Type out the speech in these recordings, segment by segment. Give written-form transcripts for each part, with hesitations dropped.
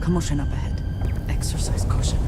Commotion up ahead. Exercise caution.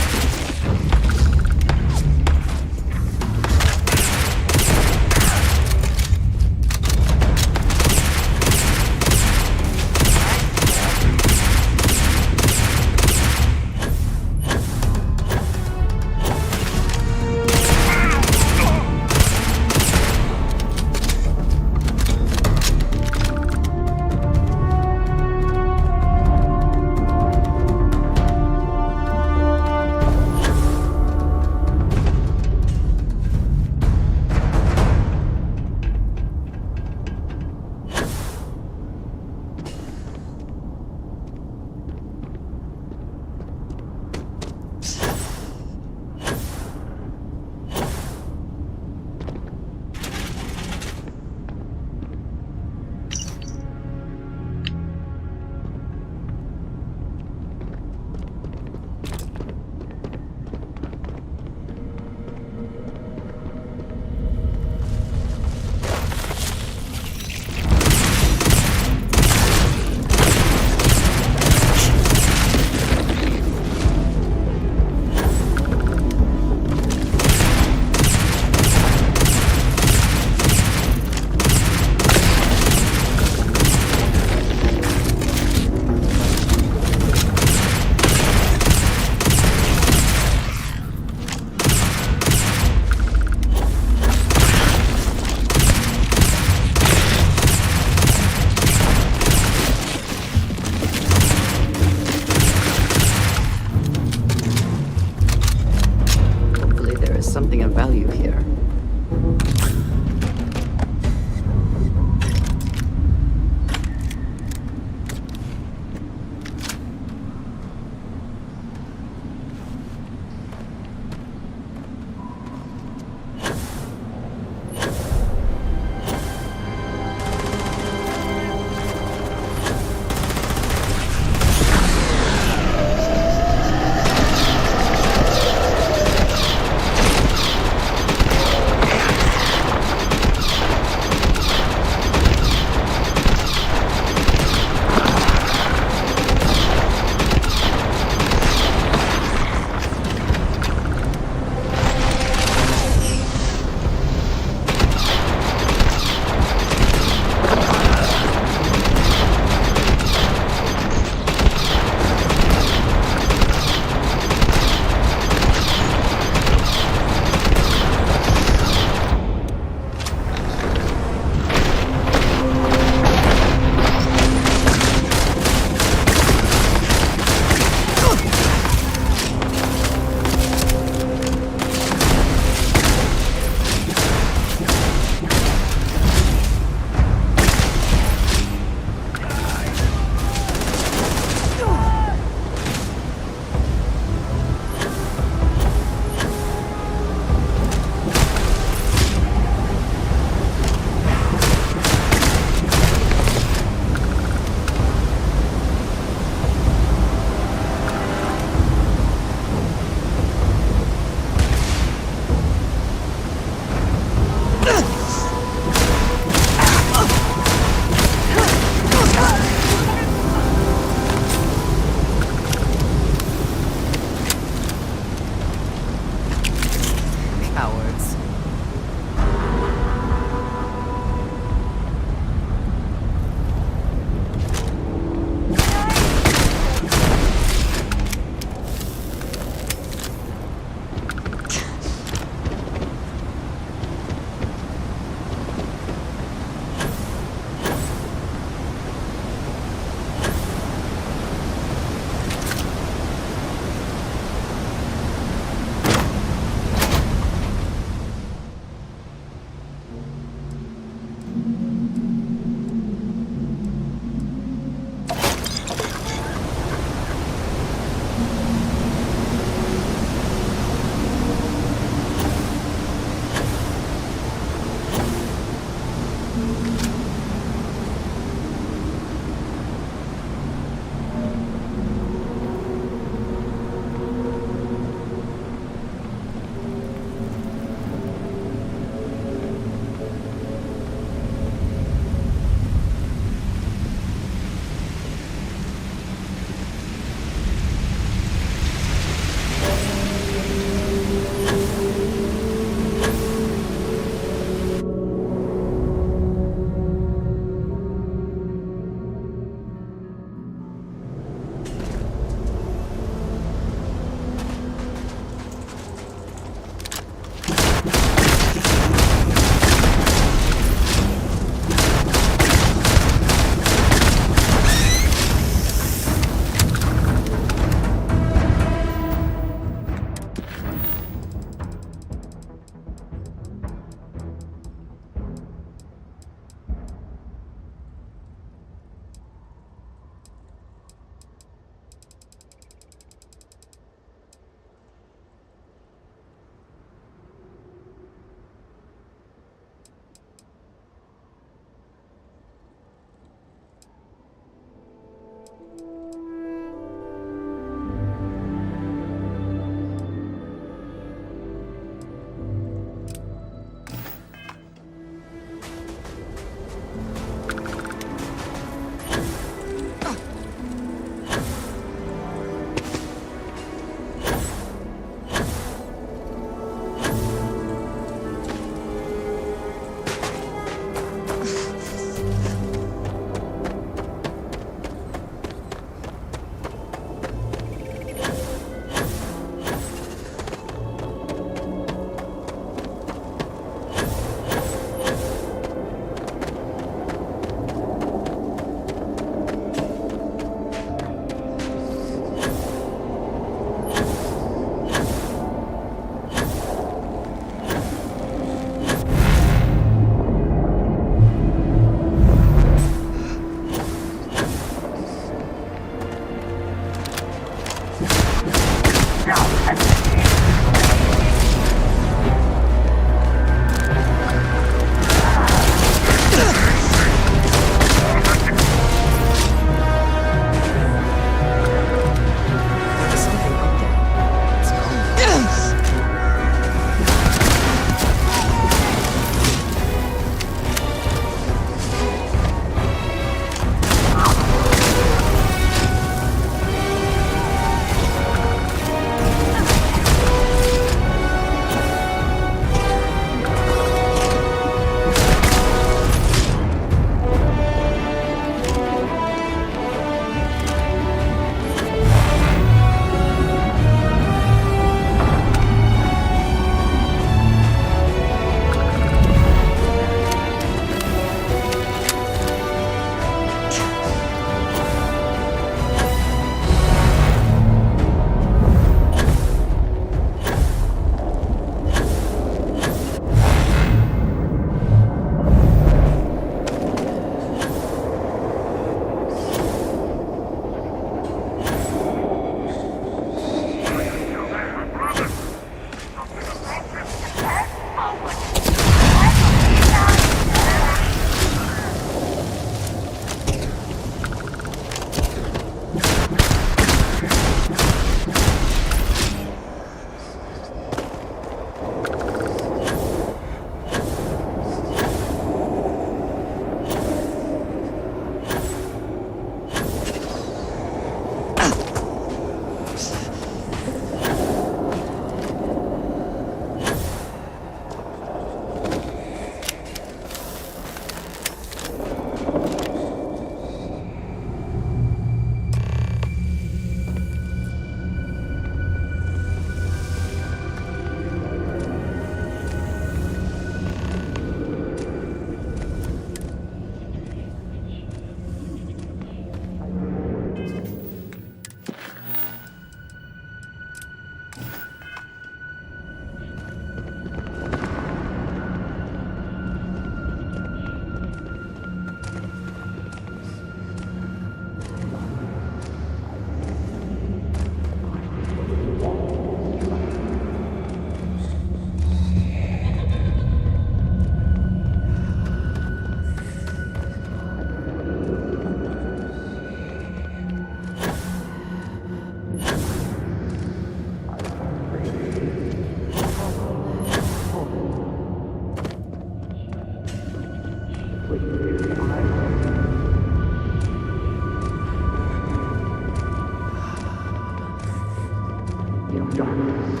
darkness.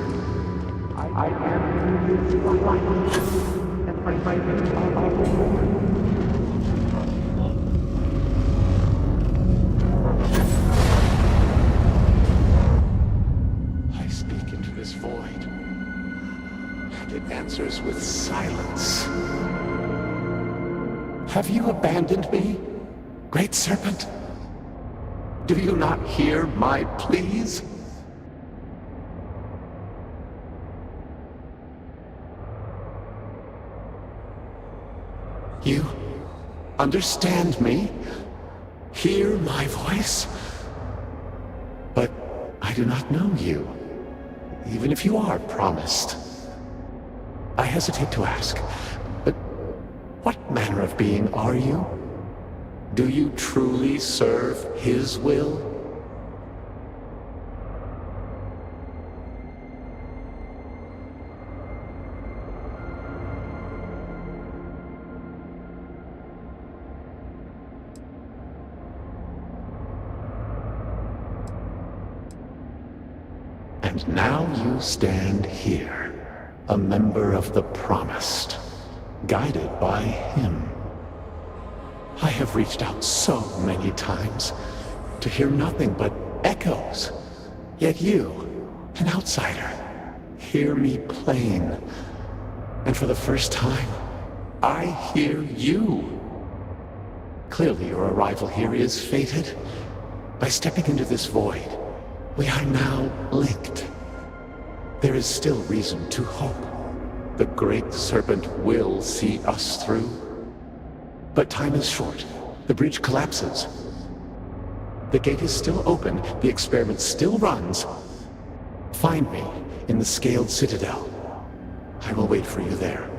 I am the light, and my light is I speak into this void, and it answers with silence. Have you abandoned me, great serpent? Do you not hear my pleas? You understand me? Hear my voice? But I do not know you, even if you are promised. I hesitate to ask, but what manner of being are you? Do you truly serve his will? And now you stand here, a member of the Promised, guided by him. I have reached out so many times to hear nothing but echoes. Yet you, an outsider, hear me plain. And for the first time, I hear you. Clearly your arrival here is fated. By stepping into this void, we are now linked. There is still reason to hope. The great serpent will see us through. But time is short. The bridge collapses. The gate is still open. The experiment still runs. Find me in the Scaled Citadel. I will wait for you there.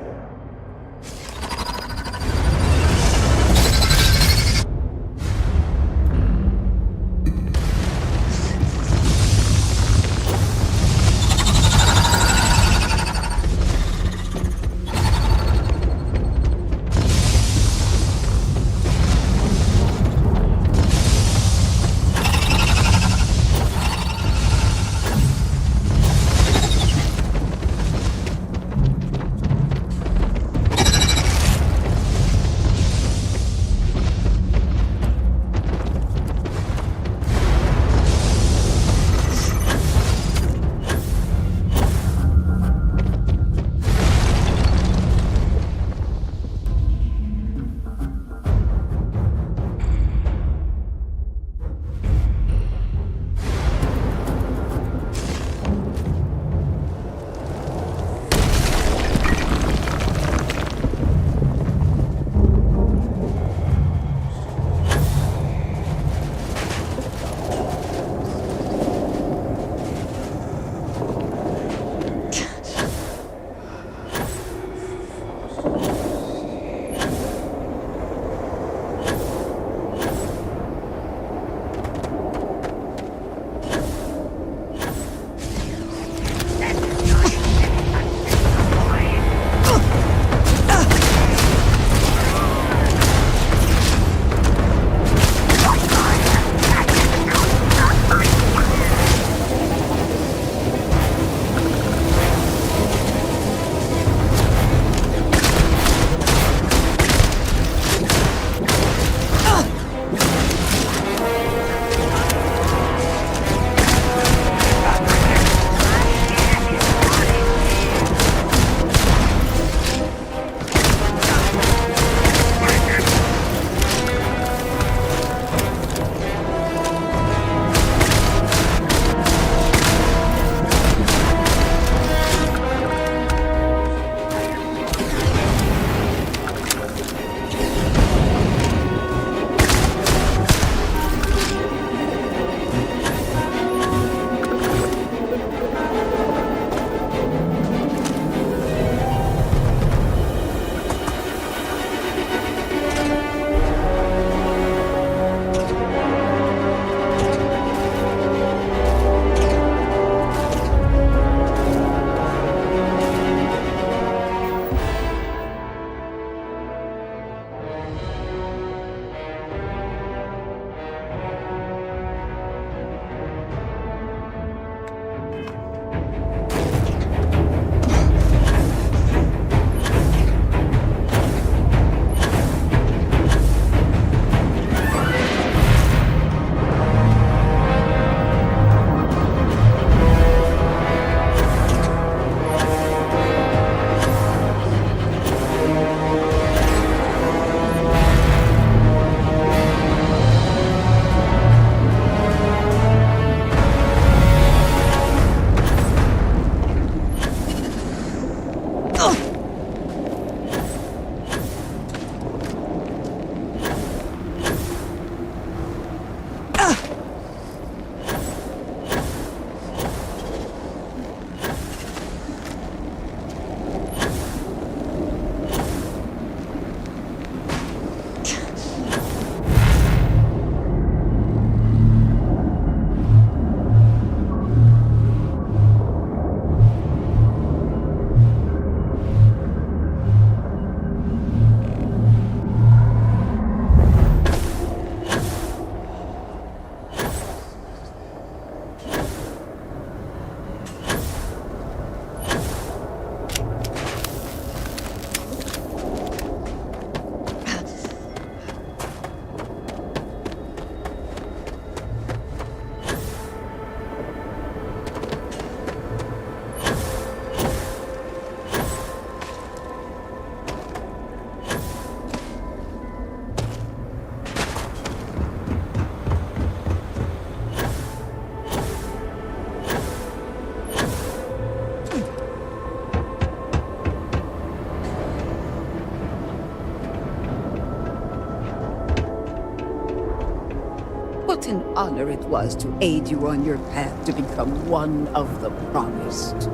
What an honor it was to aid you on your path to become one of the promised.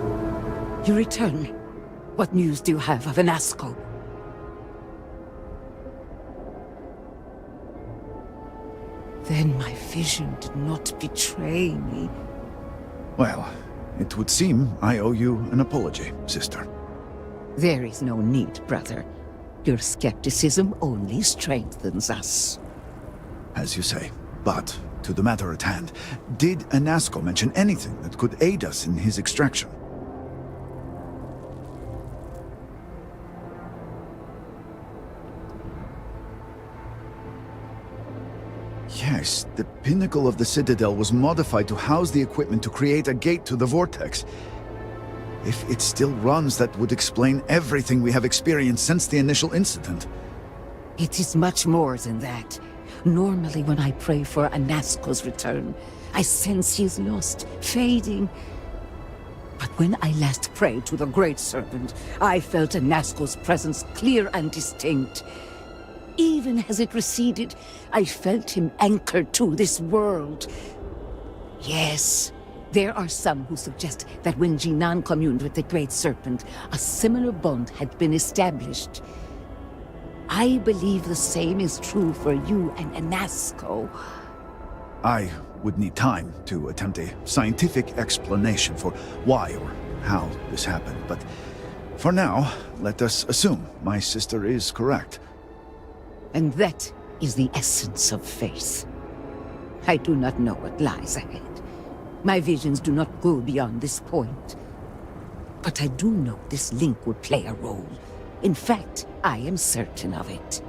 You return. What news do you have of Anasco? Then my vision did not betray me. Well, it would seem I owe you an apology, sister. There is no need, brother. Your skepticism only strengthens us. As you say. But, to the matter at hand, did Anasco mention anything that could aid us in his extraction? Yes, the pinnacle of the Citadel was modified to house the equipment to create a gate to the Vortex. If it still runs, that would explain everything we have experienced since the initial incident. It is much more than that. Normally when I pray for Anasco's return, I sense he is lost, fading. But when I last prayed to the Great Serpent, I felt Anasco's presence clear and distinct. Even as it receded, I felt him anchored to this world. Yes, there are some who suggest that when Jinan communed with the Great Serpent, a similar bond had been established. I believe the same is true for you and Anasco. I would need time to attempt a scientific explanation for why or how this happened, but for now, let us assume my sister is correct. And that is the essence of faith. I do not know what lies ahead. My visions do not go beyond this point. But I do know this link would play a role. In fact, I am certain of it.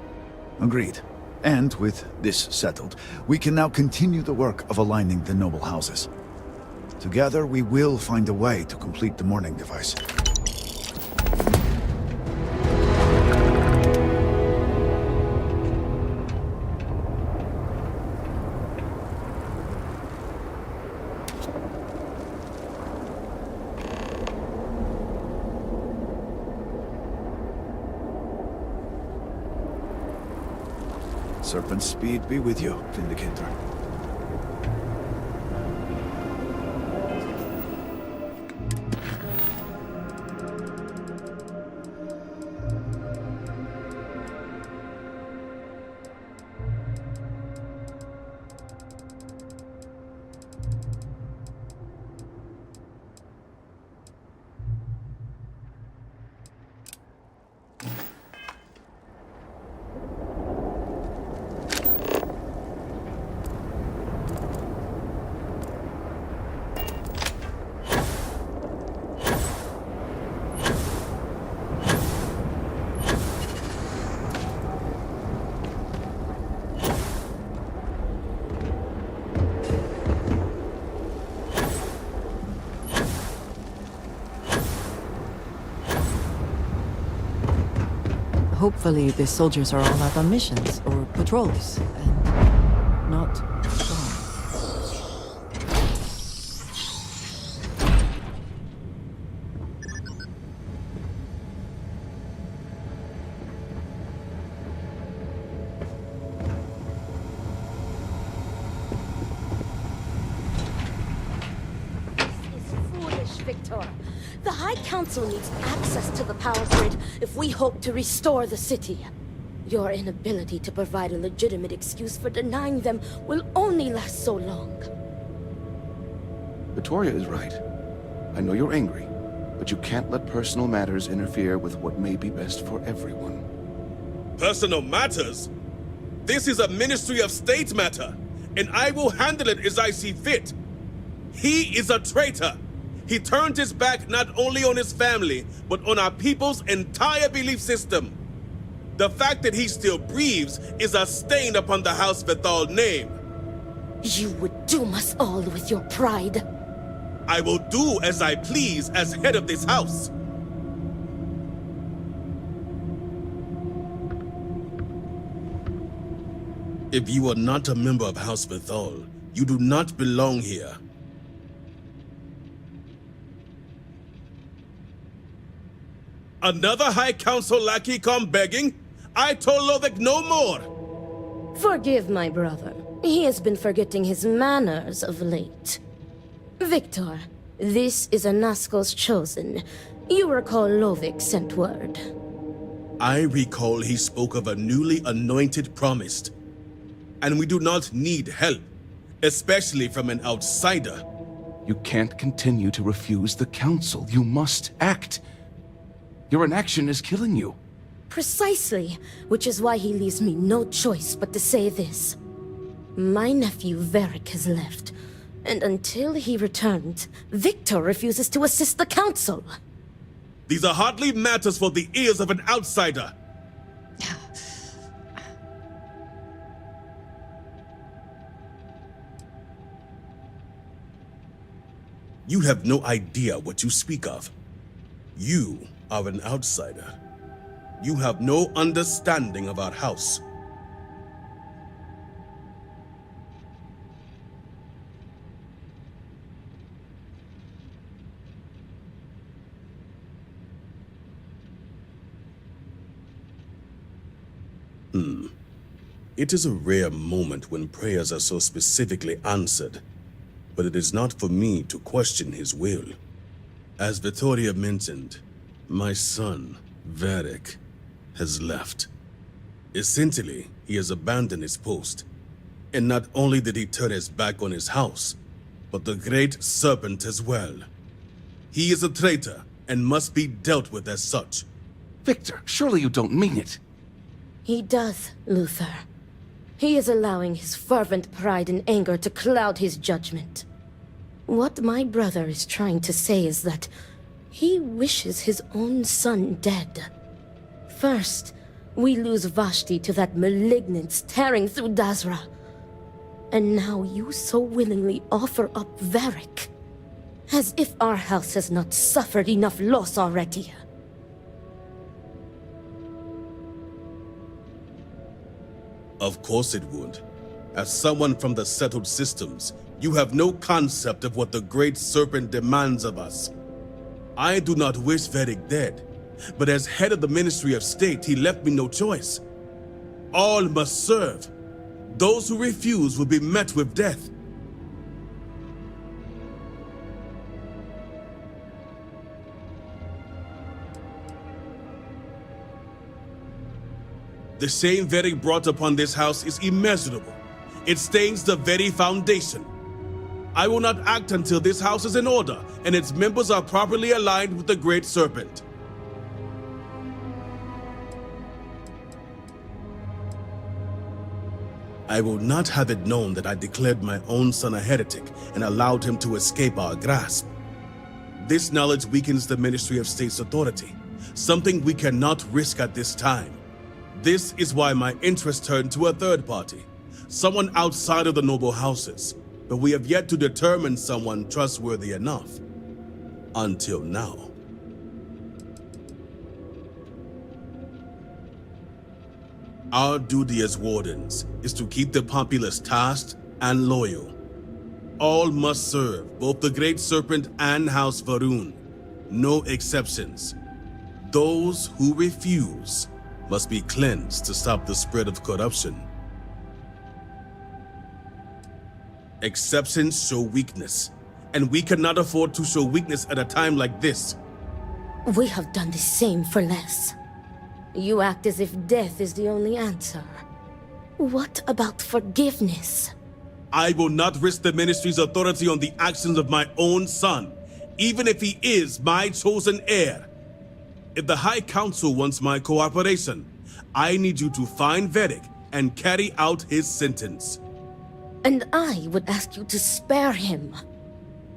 Agreed. And with this settled, we can now continue the work of aligning the noble houses. Together, we will find a way to complete the mourning device. Serpent's speed be with you, Vindicator. Hopefully the soldiers are all out on missions or patrols and not gone. Victor. The High Council needs access to the power grid if we hope to restore the city. Your inability to provide a legitimate excuse for denying them will only last so long. Victoria is right. I know you're angry, but you can't let personal matters interfere with what may be best for everyone. Personal matters? This is a Ministry of State matter, and I will handle it as I see fit. He is a traitor. He turned his back not only on his family, but on our people's entire belief system. The fact that he still breathes is a stain upon the House Vethal name. You would doom us all with your pride. I will do as I please as head of this house. If you are not a member of House Vethal, you do not belong here. Another High Council lackey come begging? I told Lovick no more! Forgive my brother. He has been forgetting his manners of late. Victor, this is Anaskel's chosen. You recall Lovick sent word. I recall he spoke of a newly anointed promised. And we do not need help, especially from an outsider. You can't continue to refuse the council. You must act. Your inaction is killing you. Precisely, which is why he leaves me no choice but to say this. My nephew Varric has left, and until he returns, Victor refuses to assist the council. These are hardly matters for the ears of an outsider. You have no idea what you speak of. You are an outsider. You have no understanding of our house. It is a rare moment when prayers are so specifically answered, but it is not for me to question his will. As Vittoria mentioned, my son, Varric, has left. Essentially, he has abandoned his post. And not only did he turn his back on his house, but the Great Serpent as well. He is a traitor and must be dealt with as such. Victor, surely you don't mean it. He does, Luther. He is allowing his fervent pride and anger to cloud his judgment. What my brother is trying to say is that he wishes his own son dead. First, we lose Vashti to that malignance tearing through Dazra. And now you so willingly offer up Varric. As if our house has not suffered enough loss already. Of course it would. As someone from the settled systems, you have no concept of what the Great Serpent demands of us. I do not wish Varric dead, but as head of the Ministry of State, he left me no choice. All must serve. Those who refuse will be met with death. The shame Varric brought upon this house is immeasurable. It stains the very foundation. I will not act until this house is in order and its members are properly aligned with the Great Serpent. I will not have it known that I declared my own son a heretic and allowed him to escape our grasp. This knowledge weakens the Ministry of State's authority, something we cannot risk at this time. This is why my interest turned to a third party, someone outside of the noble houses, but we have yet to determine someone trustworthy enough. Until now. Our duty as wardens is to keep the populace tasked and loyal. All must serve both the Great Serpent and House Varun. No exceptions. Those who refuse must be cleansed to stop the spread of corruption. Exceptions show weakness, and we cannot afford to show weakness at a time like this. We have done the same for less. You act as if death is the only answer. What about forgiveness? I will not risk the Ministry's authority on the actions of my own son, even if he is my chosen heir. If the High Council wants my cooperation, I need you to find Vedic and carry out his sentence. And I would ask you to spare him.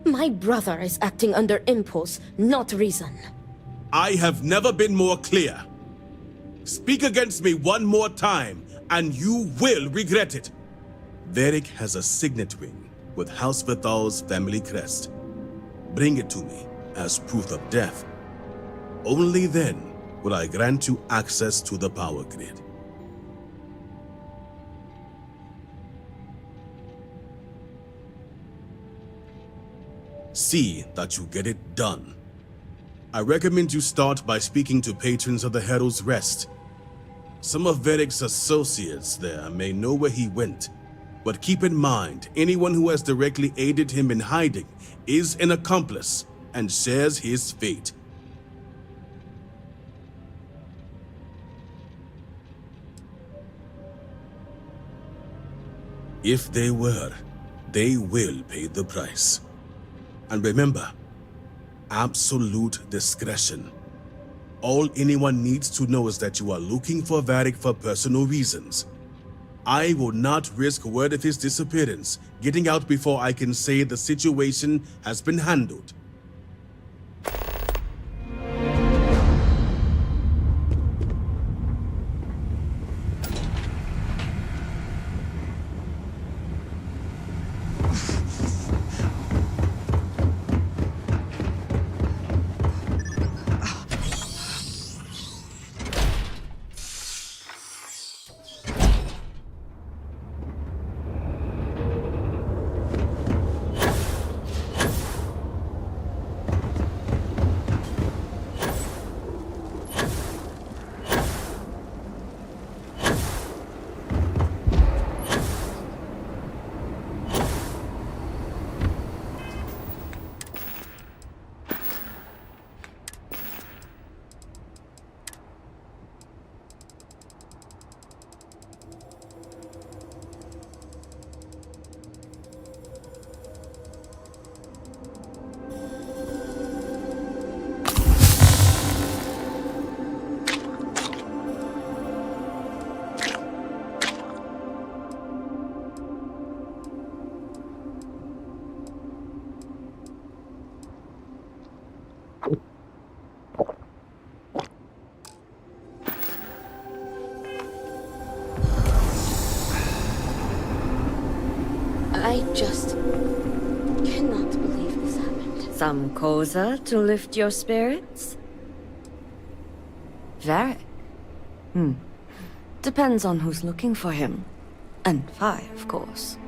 My brother is acting under impulse, not reason. I have never been more clear. Speak against me one more time, and you will regret it. Vedic has a signet ring with House Vithal's family crest. Bring it to me as proof of death. Only then will I grant you access to the power grid. See that you get it done. I recommend you start by speaking to patrons of the Herald's Rest. Some of Vedic's associates there may know where he went, but keep in mind, anyone who has directly aided him in hiding is an accomplice and shares his fate. If they were, they will pay the price. And remember, absolute discretion. All anyone needs to know is that you are looking for Vedic for personal reasons. I will not risk word of his disappearance getting out before I can say the situation has been handled. I just cannot believe this happened. Some causa to lift your spirits? Varric? Depends on who's looking for him. And Fi, of course.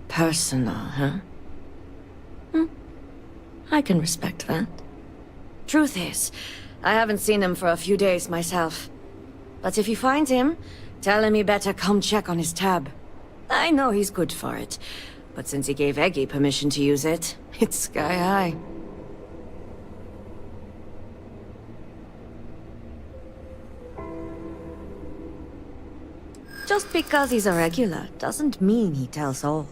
Personal, huh? I can respect that. Truth is, I haven't seen him for a few days myself. But if you find him, tell him he better come check on his tab. I know he's good for it, but since he gave Eggy permission to use it, it's sky high. Just because he's a regular doesn't mean he tells all.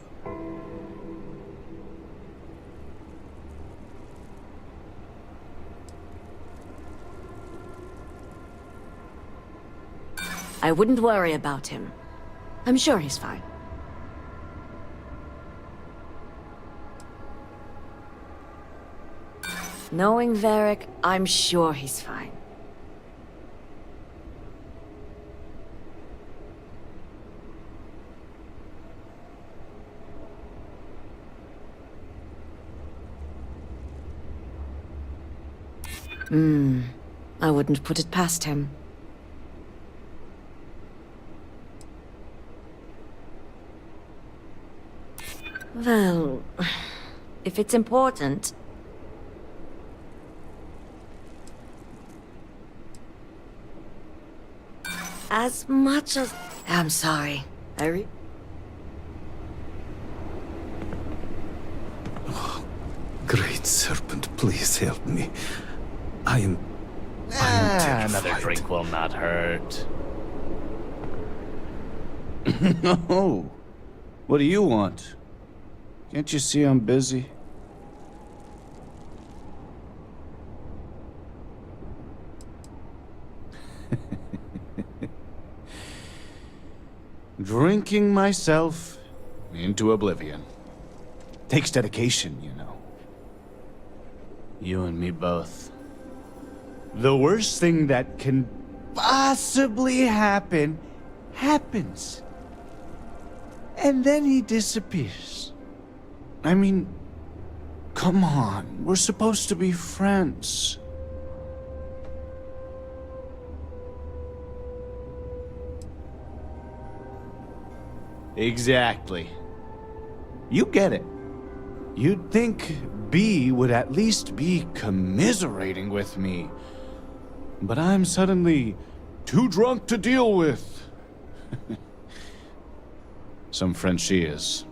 I wouldn't worry about him. I'm sure he's fine. Knowing Varric, I'm sure he's fine. I wouldn't put it past him. Well, if it's important... As much as... I'm sorry. Great Serpent, please help me. I am terrified. Another drink will not hurt. No. What do you want? Can't you see I'm busy? Drinking myself into oblivion. Takes dedication, you know. You and me both. The worst thing that can possibly happen, happens. And then he disappears. I mean, come on, we're supposed to be friends. Exactly. You get it. You'd think B would at least be commiserating with me. But I'm suddenly too drunk to deal with. Some friend she is.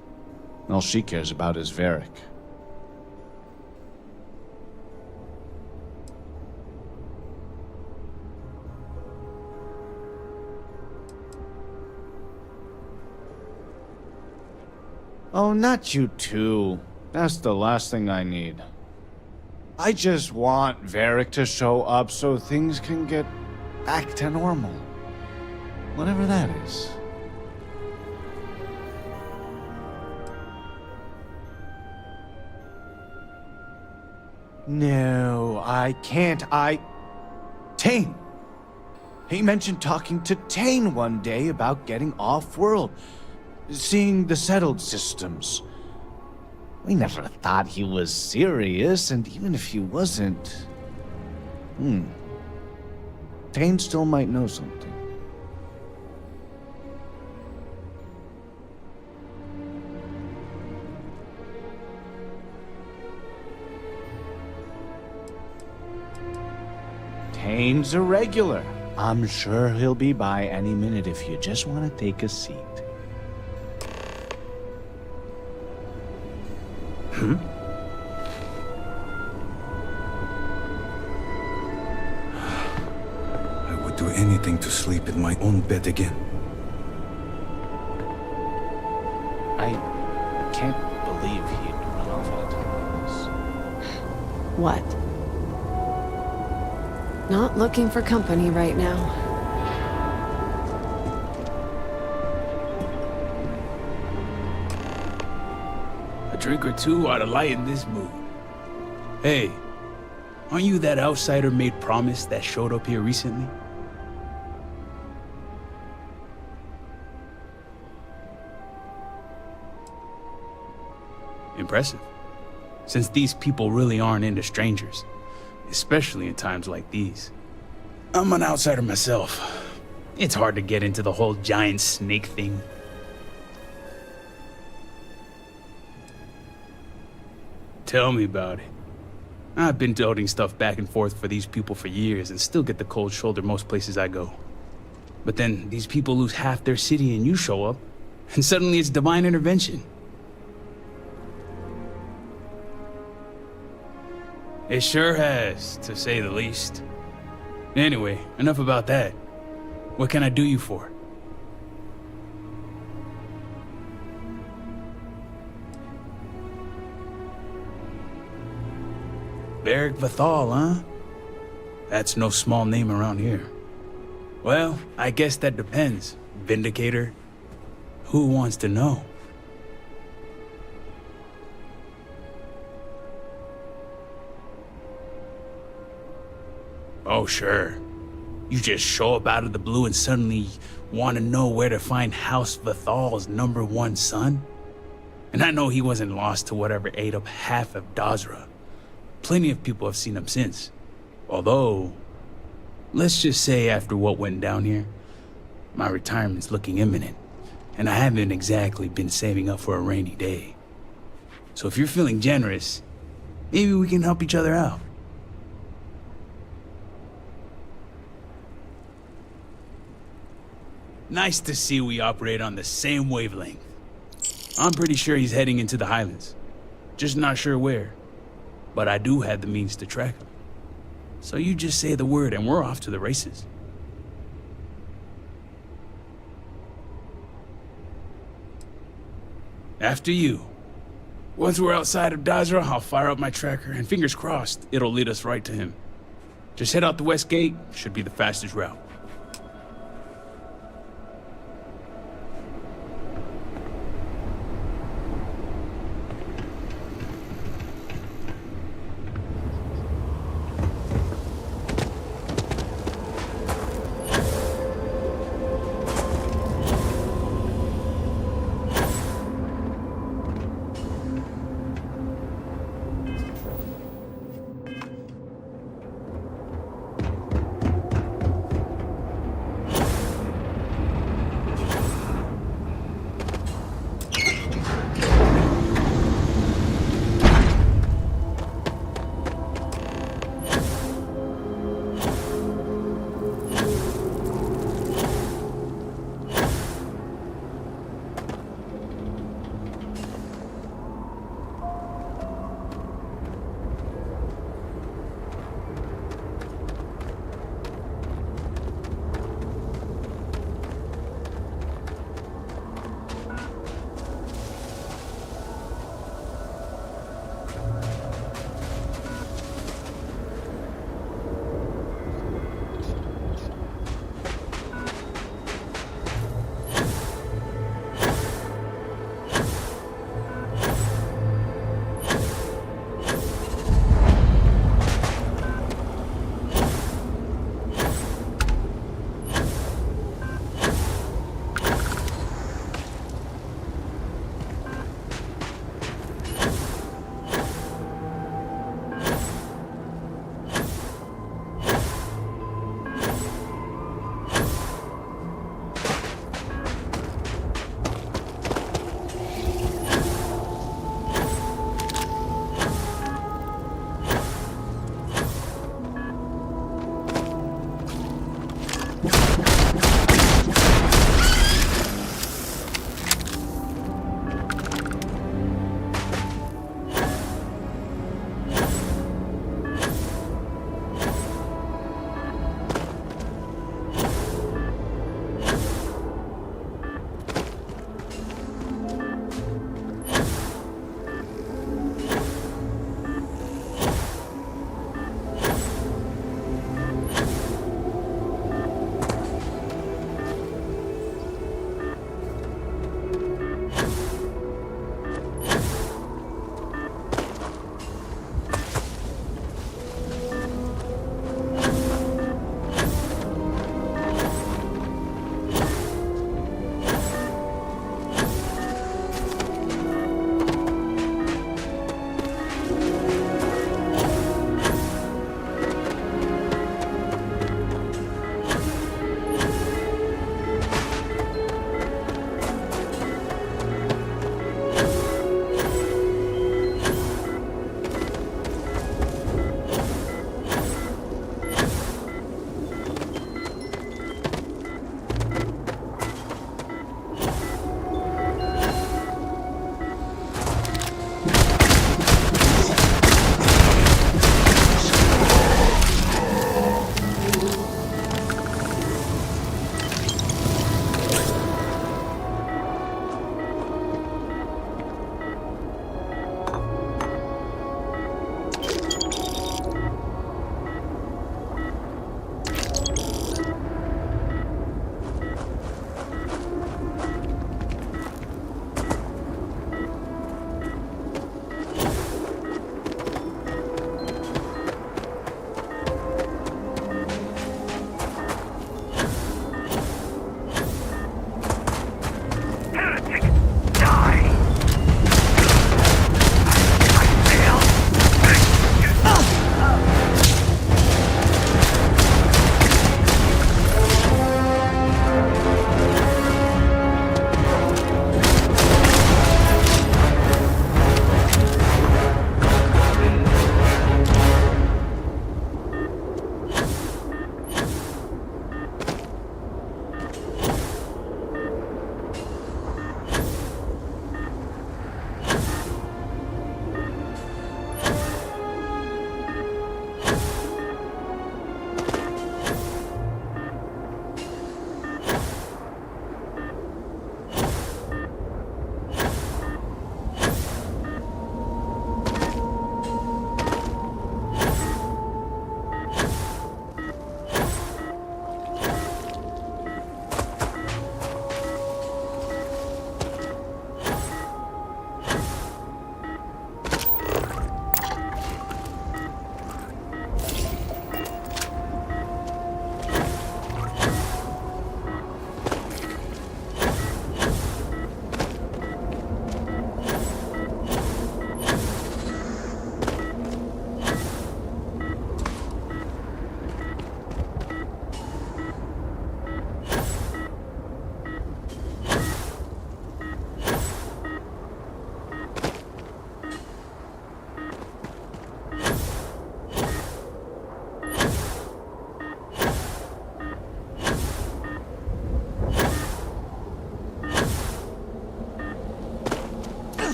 All she cares about is Varric. Oh, not you too. That's the last thing I need. I just want Varric to show up so things can get back to normal. Whatever that is. No, I can't. Tane! He mentioned talking to Tane one day about getting off-world. Seeing the settled systems. We never thought he was serious, and even if he wasn't... Tane still might know something. Tane's a regular. I'm sure he'll be by any minute if you just want to take a seat. I would do anything to sleep in my own bed again. I can't believe he'd run off on this. What? Not looking for company right now. A drink or two ought to lighten this mood. Hey, aren't you that outsider made promise that showed up here recently? Impressive. Since these people really aren't into strangers, especially in times like these. I'm an outsider myself. It's hard to get into the whole giant snake thing. Tell me about it. I've been toting stuff back and forth for these people for years and still get the cold shoulder most places I go. But then these people lose half their city and you show up, and suddenly it's divine intervention. It sure has, to say the least. Anyway, enough about that. What can I do you for? Beric Vathal, huh? That's no small name around here. Well, I guess that depends, Vindicator. Who wants to know? Oh, sure. You just show up out of the blue and suddenly want to know where to find House Vathal's #1 son? And I know he wasn't lost to whatever ate up half of Dazra. Plenty of people have seen him since. Although, let's just say after what went down here, my retirement's looking imminent, and I haven't exactly been saving up for a rainy day. So if you're feeling generous, maybe we can help each other out. Nice to see we operate on the same wavelength. I'm pretty sure he's heading into the Highlands. Just not sure where. But I do have the means to track him. So you just say the word and we're off to the races. After you. Once we're outside of Dazra, I'll fire up my tracker, and fingers crossed, it'll lead us right to him. Just head out the west gate, should be the fastest route.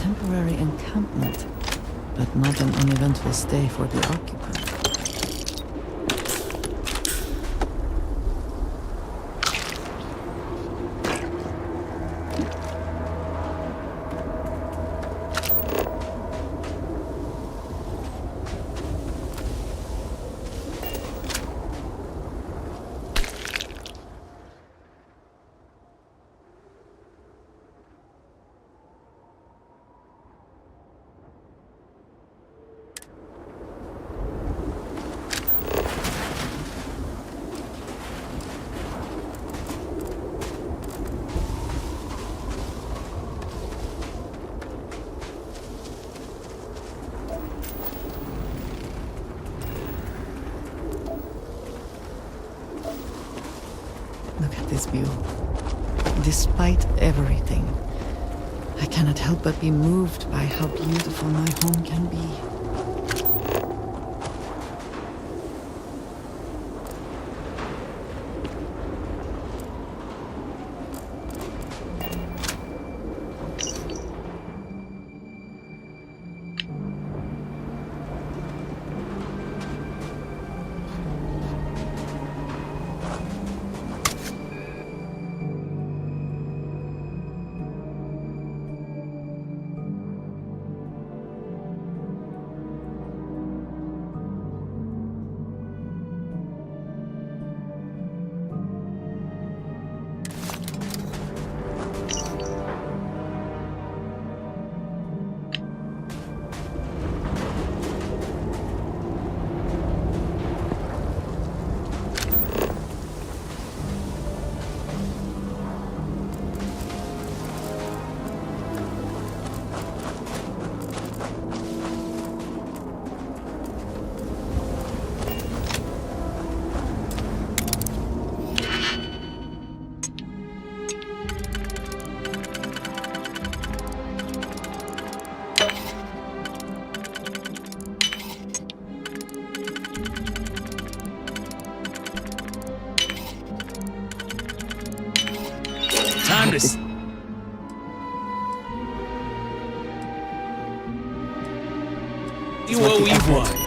temporary encampment, but not an uneventful stay for the occupant. Look at this view. Despite everything, I cannot help but be moved by how beautiful my home can be. Time to... See what we want.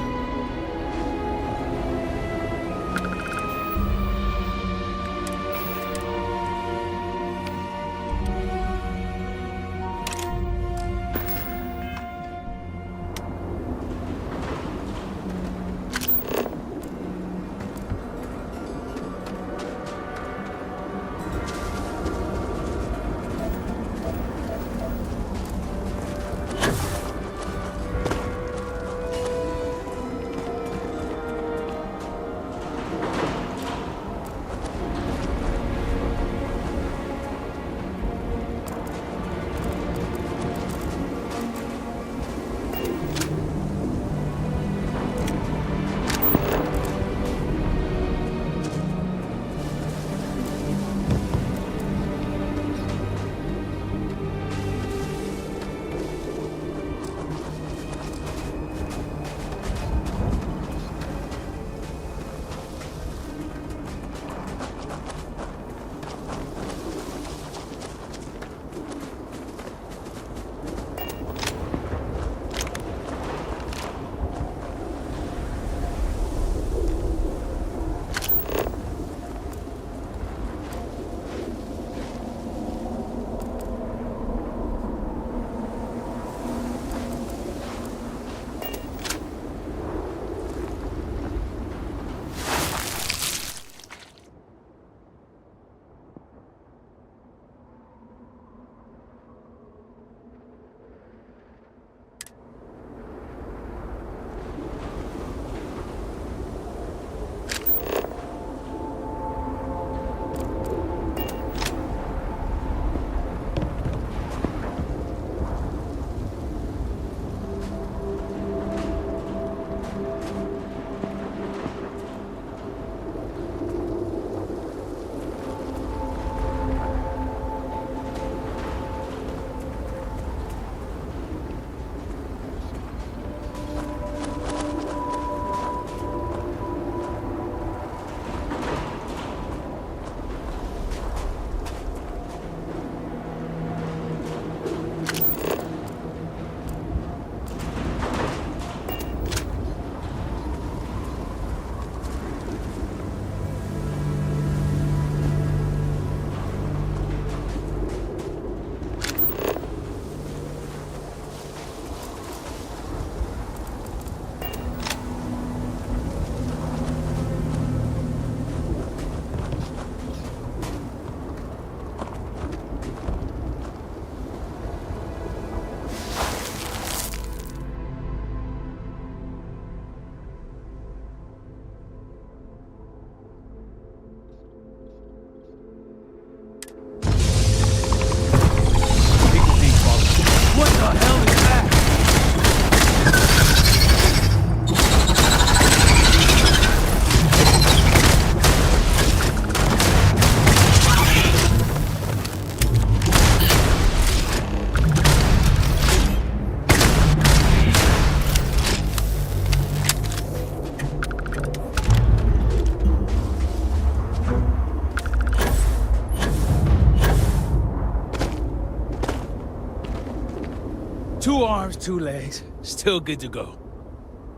2 arms, 2 legs, still good to go.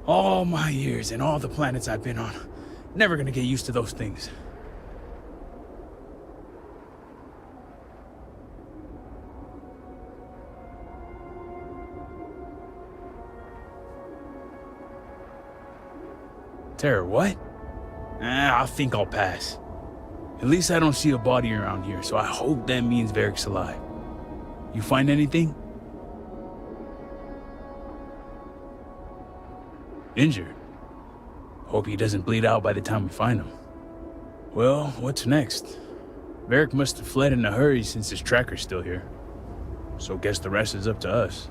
All my years and all the planets I've been on, never gonna get used to those things. Terror, what? I think I'll pass. At least I don't see a body around here, so I hope that means Varric's alive. You find anything? Injured? Hope he doesn't bleed out by the time we find him. Well, what's next? Varric must have fled in a hurry since his tracker's still here. So guess the rest is up to us.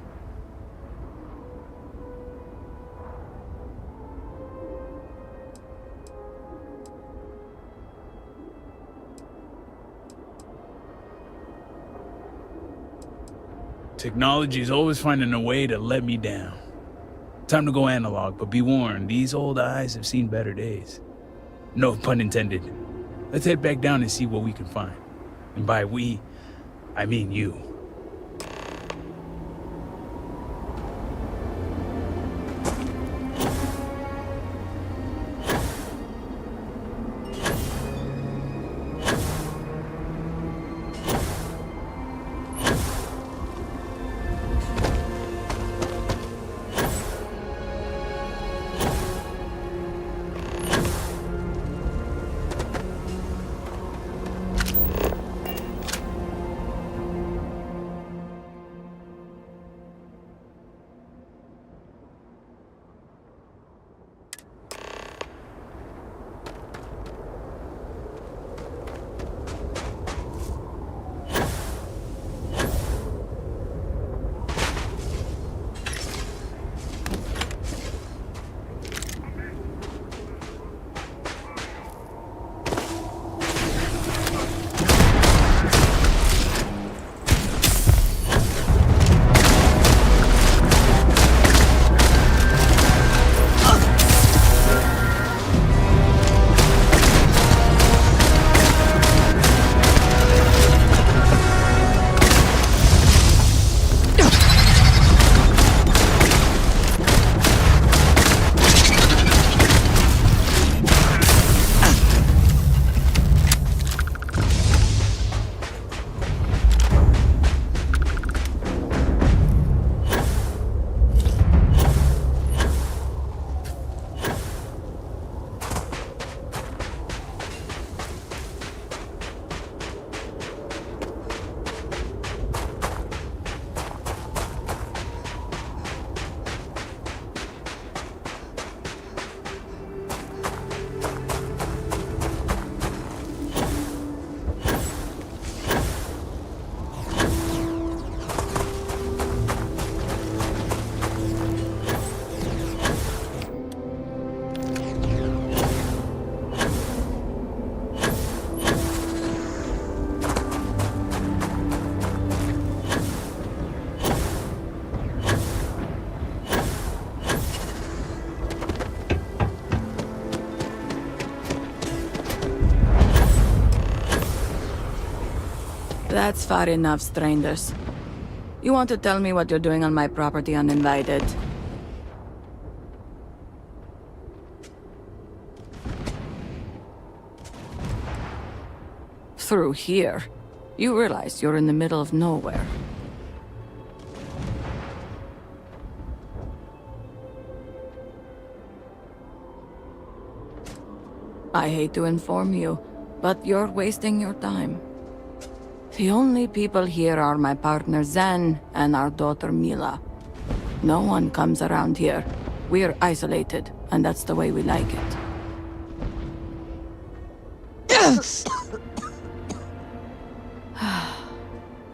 Technology's always finding a way to let me down. Time to go analog, but be warned, these old eyes have seen better days. No pun intended. Let's head back down and see what we can find. And by we, I mean you. That's far enough, strangers. You want to tell me what you're doing on my property uninvited? Through here? You realize you're in the middle of nowhere. I hate to inform you, but you're wasting your time. The only people here are my partner Zen and our daughter Mila. No one comes around here. We're isolated, and that's the way we like it.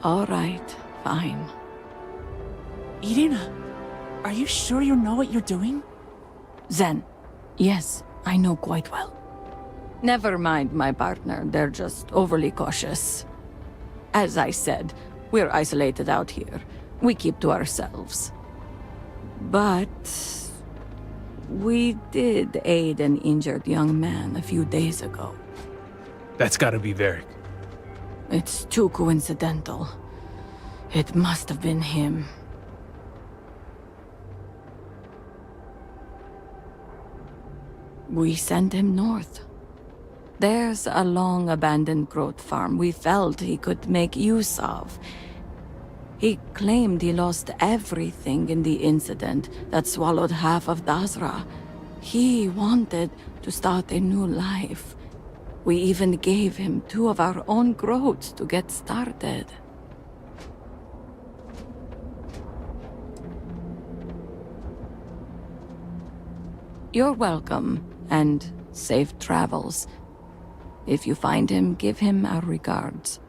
All right, fine. Irina, are you sure you know what you're doing? Zen, yes, I know quite well. Never mind my partner, they're just overly cautious. As I said, we're isolated out here. We keep to ourselves. But we did aid an injured young man a few days ago. That's gotta be Varric. It's too coincidental. It must have been him. We sent him north. There's a long-abandoned growth farm we felt he could make use of. He claimed he lost everything in the incident that swallowed half of Dazra. He wanted to start a new life. We even gave him 2 of our own groats to get started. You're welcome, and safe travels. If you find him, give him our regards.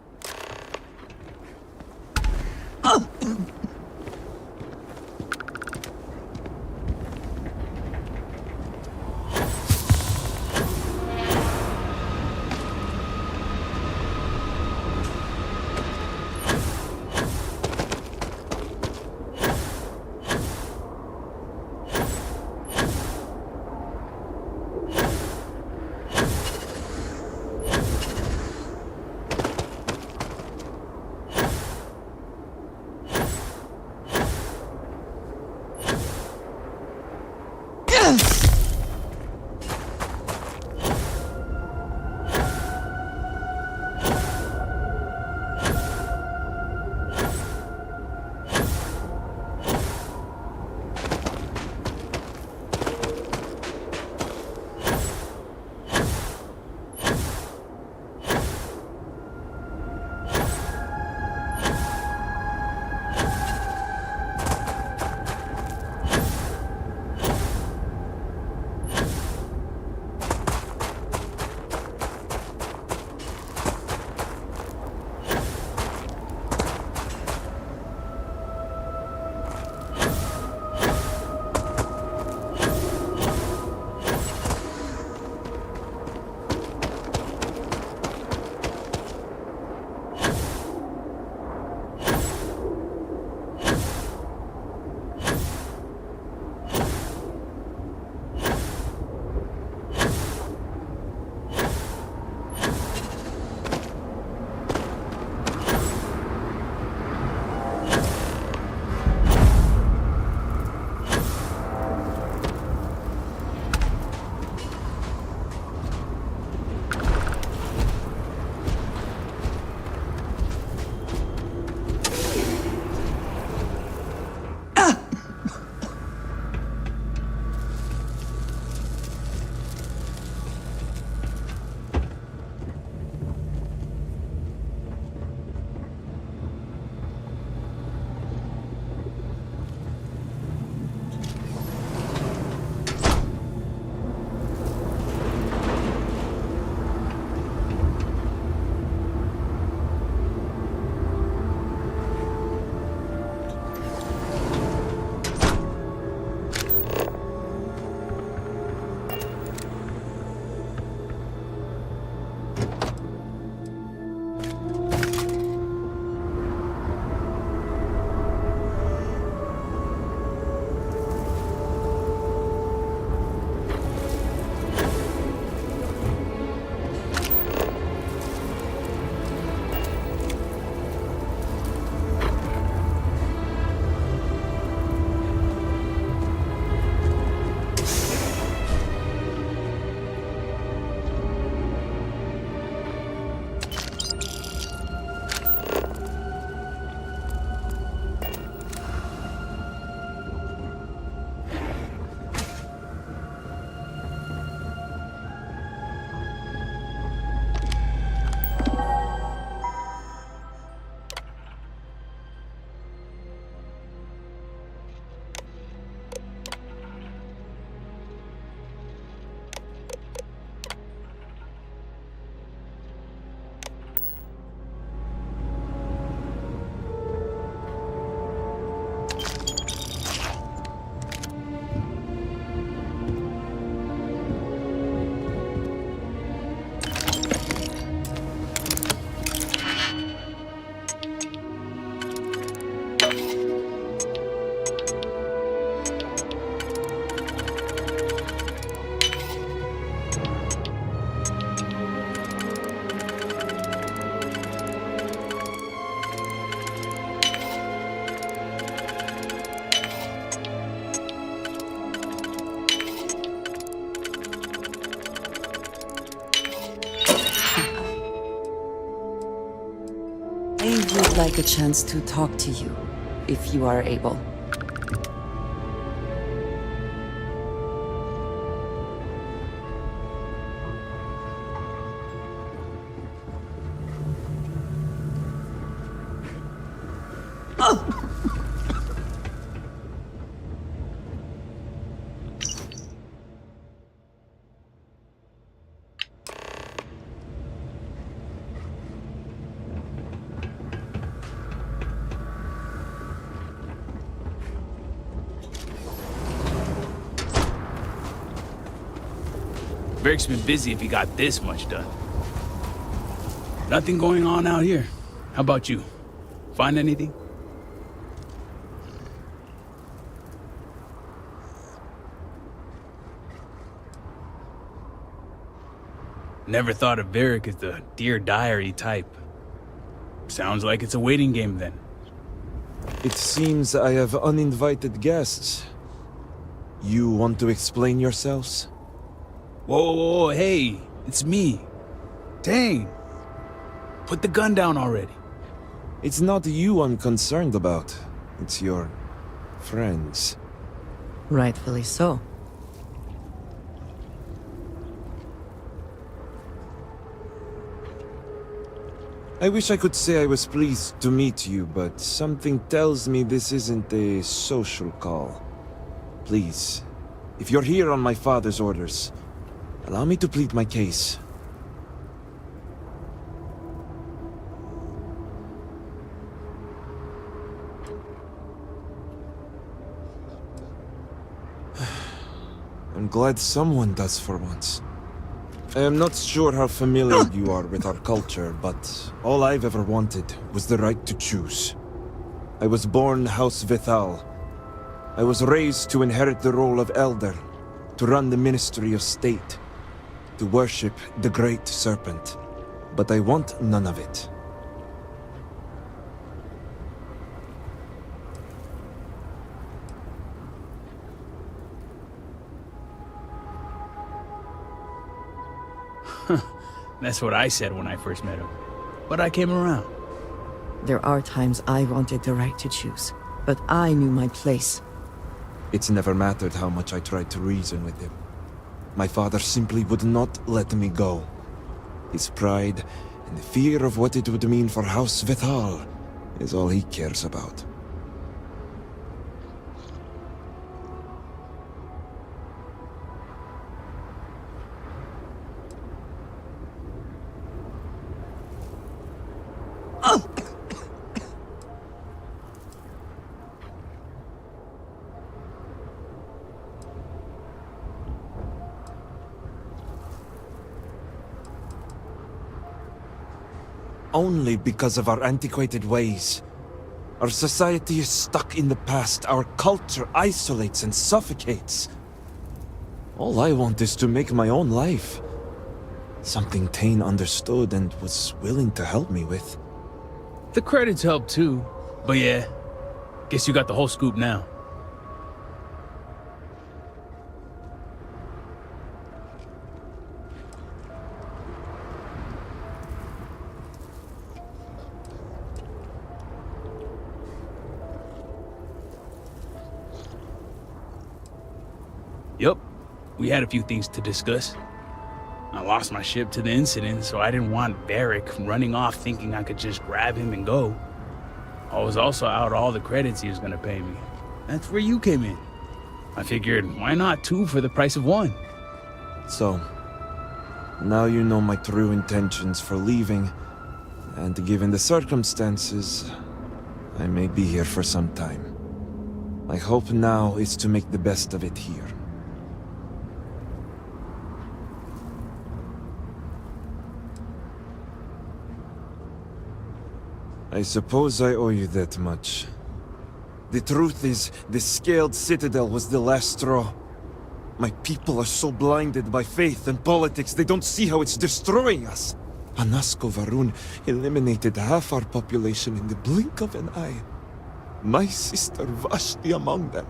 like a chance to talk to you, if you are able. Varric's been busy if he got this much done. Nothing going on out here. How about you? Find anything? Never thought of Varric as the Dear Diary type. Sounds like it's a waiting game then. It seems I have uninvited guests. You want to explain yourselves? Whoa, hey, it's me. Dang. Put the gun down already. It's not you I'm concerned about. It's your friends. Rightfully so. I wish I could say I was pleased to meet you, but something tells me this isn't a social call. Please, if you're here on my father's orders, allow me to plead my case. I'm glad someone does for once. I am not sure how familiar you are with our culture, but all I've ever wanted was the right to choose. I was born House Vithal. I was raised to inherit the role of elder, to run the Ministry of State, to worship the Great Serpent. But I want none of it. That's what I said when I first met him. But I came around. There are times I wanted the right to choose, but I knew my place. It's never mattered how much I tried to reason with him. My father simply would not let me go. His pride and the fear of what it would mean for House Vithal is all he cares about. Only because of our antiquated ways. Our society is stuck in the past. Our culture isolates and suffocates. All I want is to make my own life. Something Tane understood and was willing to help me with. The credits help too. But yeah, guess you got the whole scoop now. Yup, we had a few things to discuss. I lost my ship to the incident, so I didn't want Varric running off thinking I could just grab him and go. I was also out all the credits he was gonna pay me. That's where you came in. I figured, why not two for the price of one? So, now you know my true intentions for leaving, and given the circumstances, I may be here for some time. My hope now is to make the best of it here. I suppose I owe you that much. The truth is, the Scaled Citadel was the last straw. My people are so blinded by faith and politics, they don't see how it's destroying us. Anasko Varun eliminated half our population in the blink of an eye. My sister Vashti among them.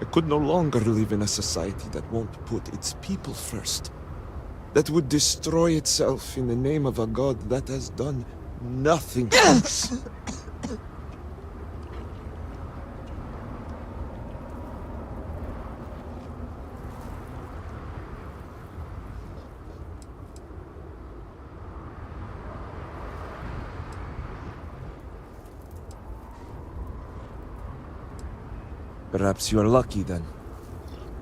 I could no longer live in a society that won't put its people first. That would destroy itself in the name of a god that has done nothing else. Perhaps you are lucky then.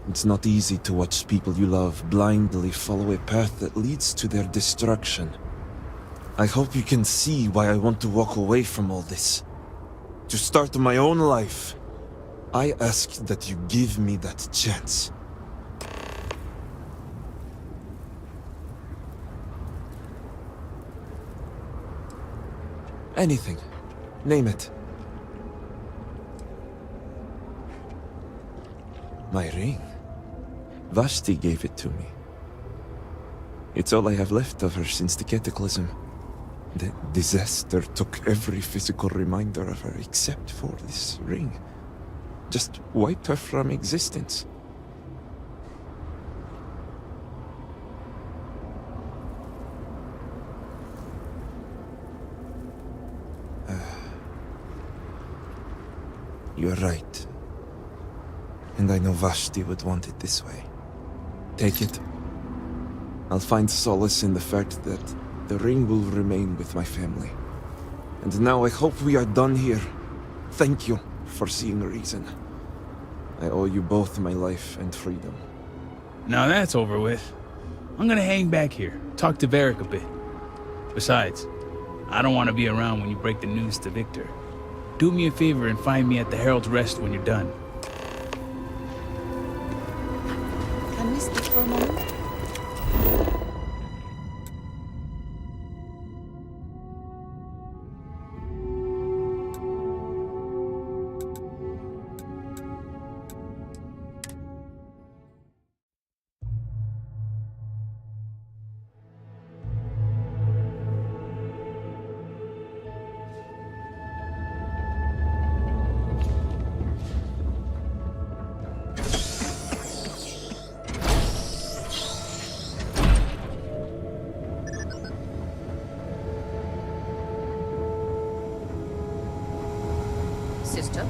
It's not easy to watch people you love blindly follow a path that leads to their destruction. I hope you can see why I want to walk away from all this. To start my own life. I ask that you give me that chance. Anything. Name it. My ring. Vashti gave it to me. It's all I have left of her since the cataclysm. The disaster took every physical reminder of her except for this ring. Just wiped her from existence. You're right. And I know Vashti would want it this way. Take it. I'll find solace in the fact that the ring will remain with my family. And now I hope we are done here. Thank you for seeing reason. I owe you both my life and freedom. Now that's over with. I'm gonna hang back here, talk to Varric a bit. Besides, I don't want to be around when you break the news to Victor. Do me a favor and find me at the Herald's Rest when you're done. Can we speak for a moment? Sister?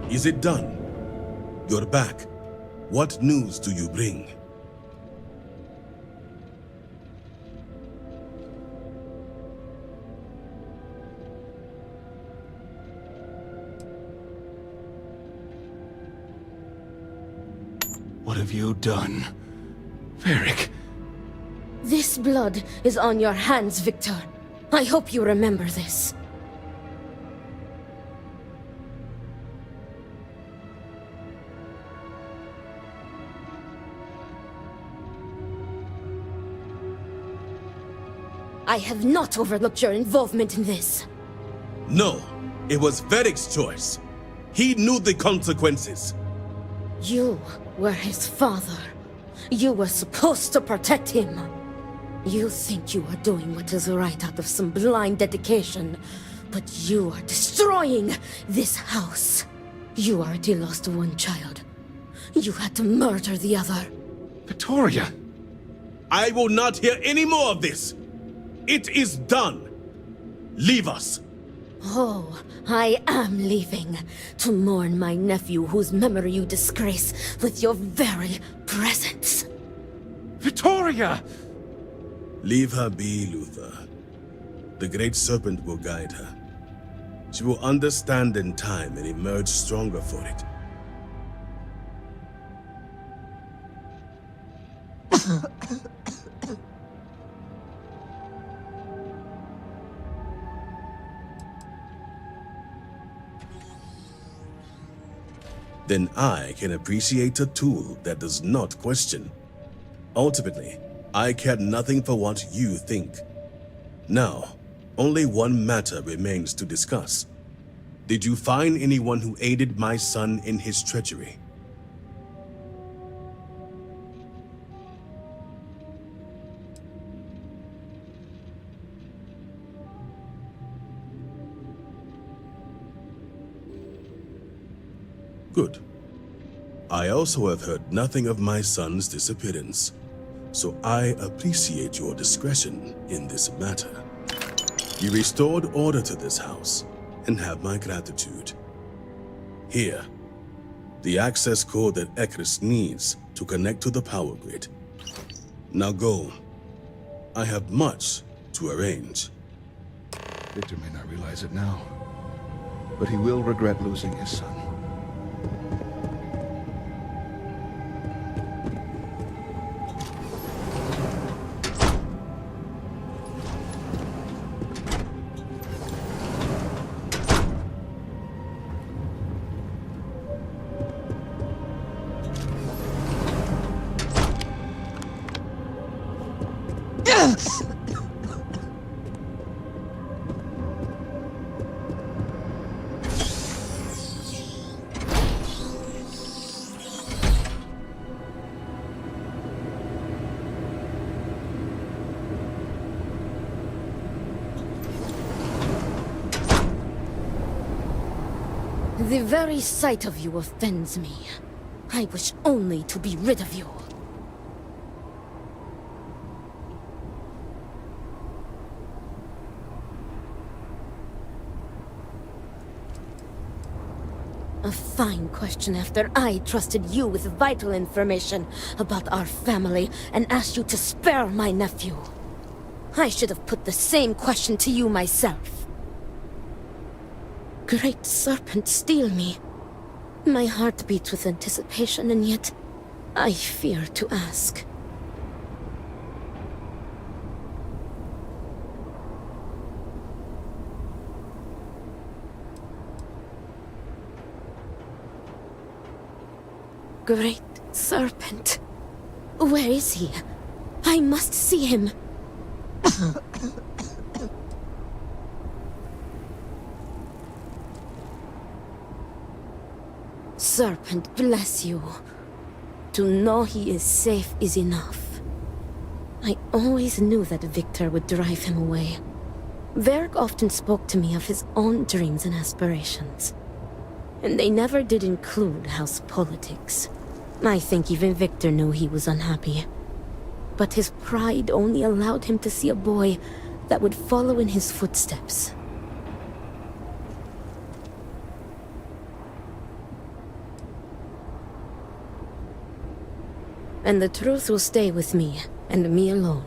Is it done? You're back. What news do you bring? What have you done? Varric. This blood is on your hands, Victor. I hope you remember this. I have not overlooked your involvement in this. No, it was Varric's choice. He knew the consequences. You were his father. You were supposed to protect him. You think you are doing what is right out of some blind dedication, but you are destroying this house. You already lost one child. You had to murder the other. Victoria! I will not hear any more of this. It is done. Leave us. Oh, I am leaving to mourn my nephew whose memory you disgrace with your very presence. Victoria! Leave her be, Luther. The Great Serpent will guide her. She will understand in time and emerge stronger for it. Then I can appreciate a tool that does not question. Ultimately, I care nothing for what you think. Now, only one matter remains to discuss. Did you find anyone who aided my son in his treachery? Good. I also have heard nothing of my son's disappearance, so I appreciate your discretion in this matter. You restored order to this house, and have my gratitude. Here, the access code that Ekris needs to connect to the power grid. Now go. I have much to arrange. Victor may not realize it now, but he will regret losing his son. The very sight of you offends me. I wish only to be rid of you. A fine question after I trusted you with vital information about our family and asked you to spare my nephew. I should have put the same question to you myself. Great Serpent, steal me. My heart beats with anticipation, and yet I fear to ask. Great Serpent. Where is he? I must see him. Serpent, bless you. To know he is safe is enough. I always knew that Victor would drive him away. Varric often spoke to me of his own dreams and aspirations. And they never did include house politics. I think even Victor knew he was unhappy. But his pride only allowed him to see a boy that would follow in his footsteps. And the truth will stay with me, and me alone.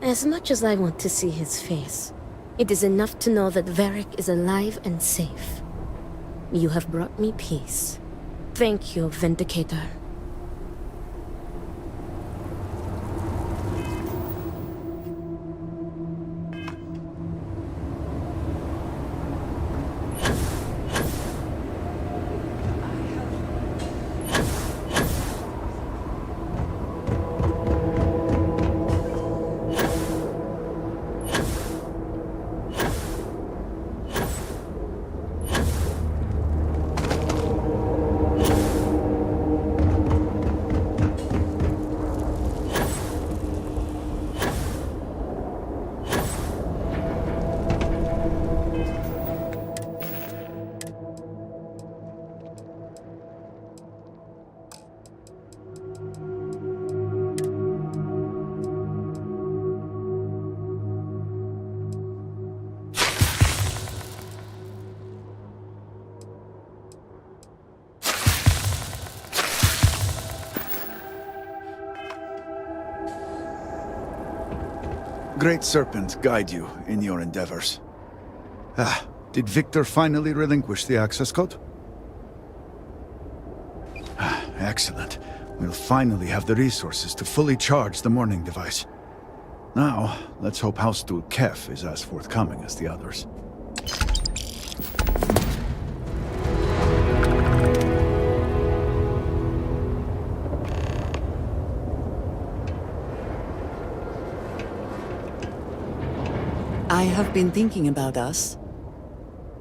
As much as I want to see his face, it is enough to know that Varric is alive and safe. You have brought me peace. Thank you, Vindicator. Great Serpent guide you in your endeavors. Did Victor finally relinquish the access code? Excellent. We'll finally have the resources to fully charge the morning device. Now, let's hope House Steward Kef is as forthcoming as the others. I have been thinking about us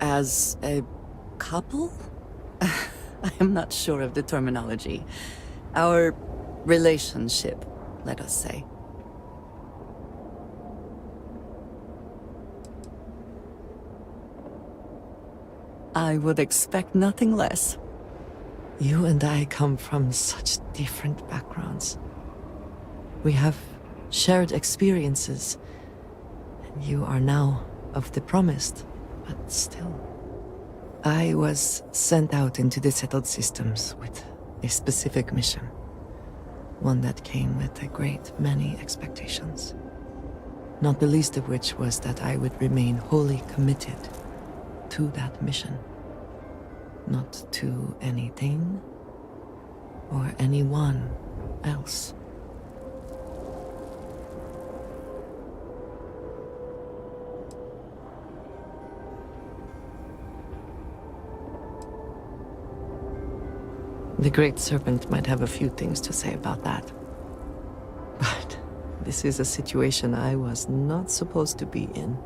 as a couple? I am not sure of the terminology. Our relationship, let us say. I would expect nothing less. You and I come from such different backgrounds. We have shared experiences. You are now of the promised, but still. I was sent out into the settled systems with a specific mission. One that came with a great many expectations. Not the least of which was that I would remain wholly committed to that mission. Not to anything or anyone else. The Great Serpent might have a few things to say about that. But this is a situation I was not supposed to be in,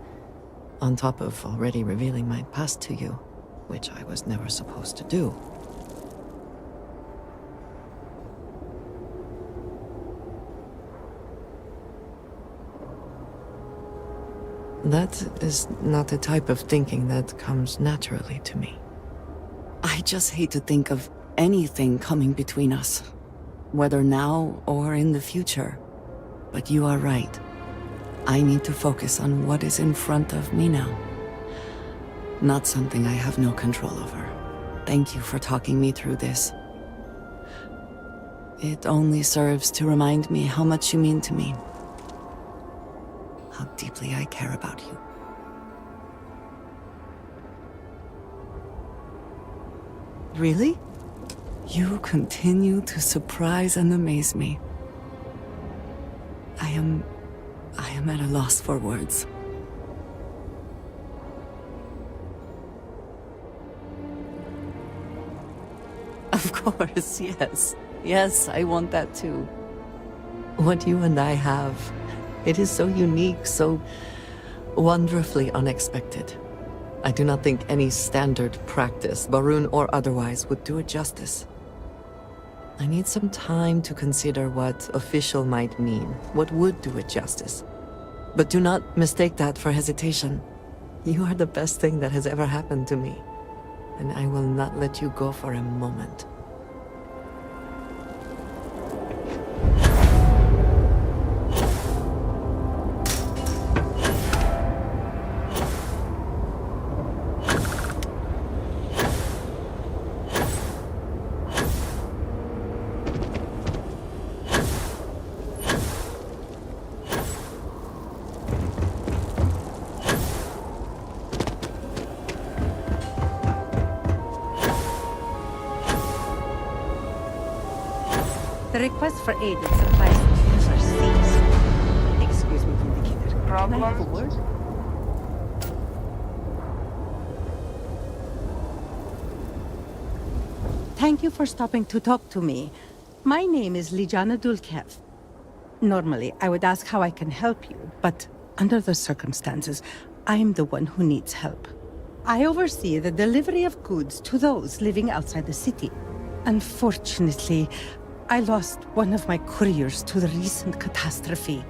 on top of already revealing my past to you, which I was never supposed to do. That is not the type of thinking that comes naturally to me. I just hate to think of anything coming between us, whether now or in the future. But you are right. I need to focus on what is in front of me now. Not something I have no control over. Thank you for talking me through this. It only serves to remind me how much you mean to me. How deeply I care about you. Really? You continue to surprise and amaze me. I am at a loss for words. Of course, yes. Yes, I want that too. What you and I have, it is so unique, so wonderfully unexpected. I do not think any standard practice, Barun or otherwise, would do it justice. I need some time to consider what official might mean, what would do it justice. But do not mistake that for hesitation. You are the best thing that has ever happened to me, and I will not let you go for a moment. The request for aid and supplies are ceased. Excuse me, Vindicator. Can I have a word? Thank you for stopping to talk to me. My name is Lijana Dulkev. Normally, I would ask how I can help you, but under the circumstances, I am the one who needs help. I oversee the delivery of goods to those living outside the city. Unfortunately, I lost one of my couriers to the recent catastrophe.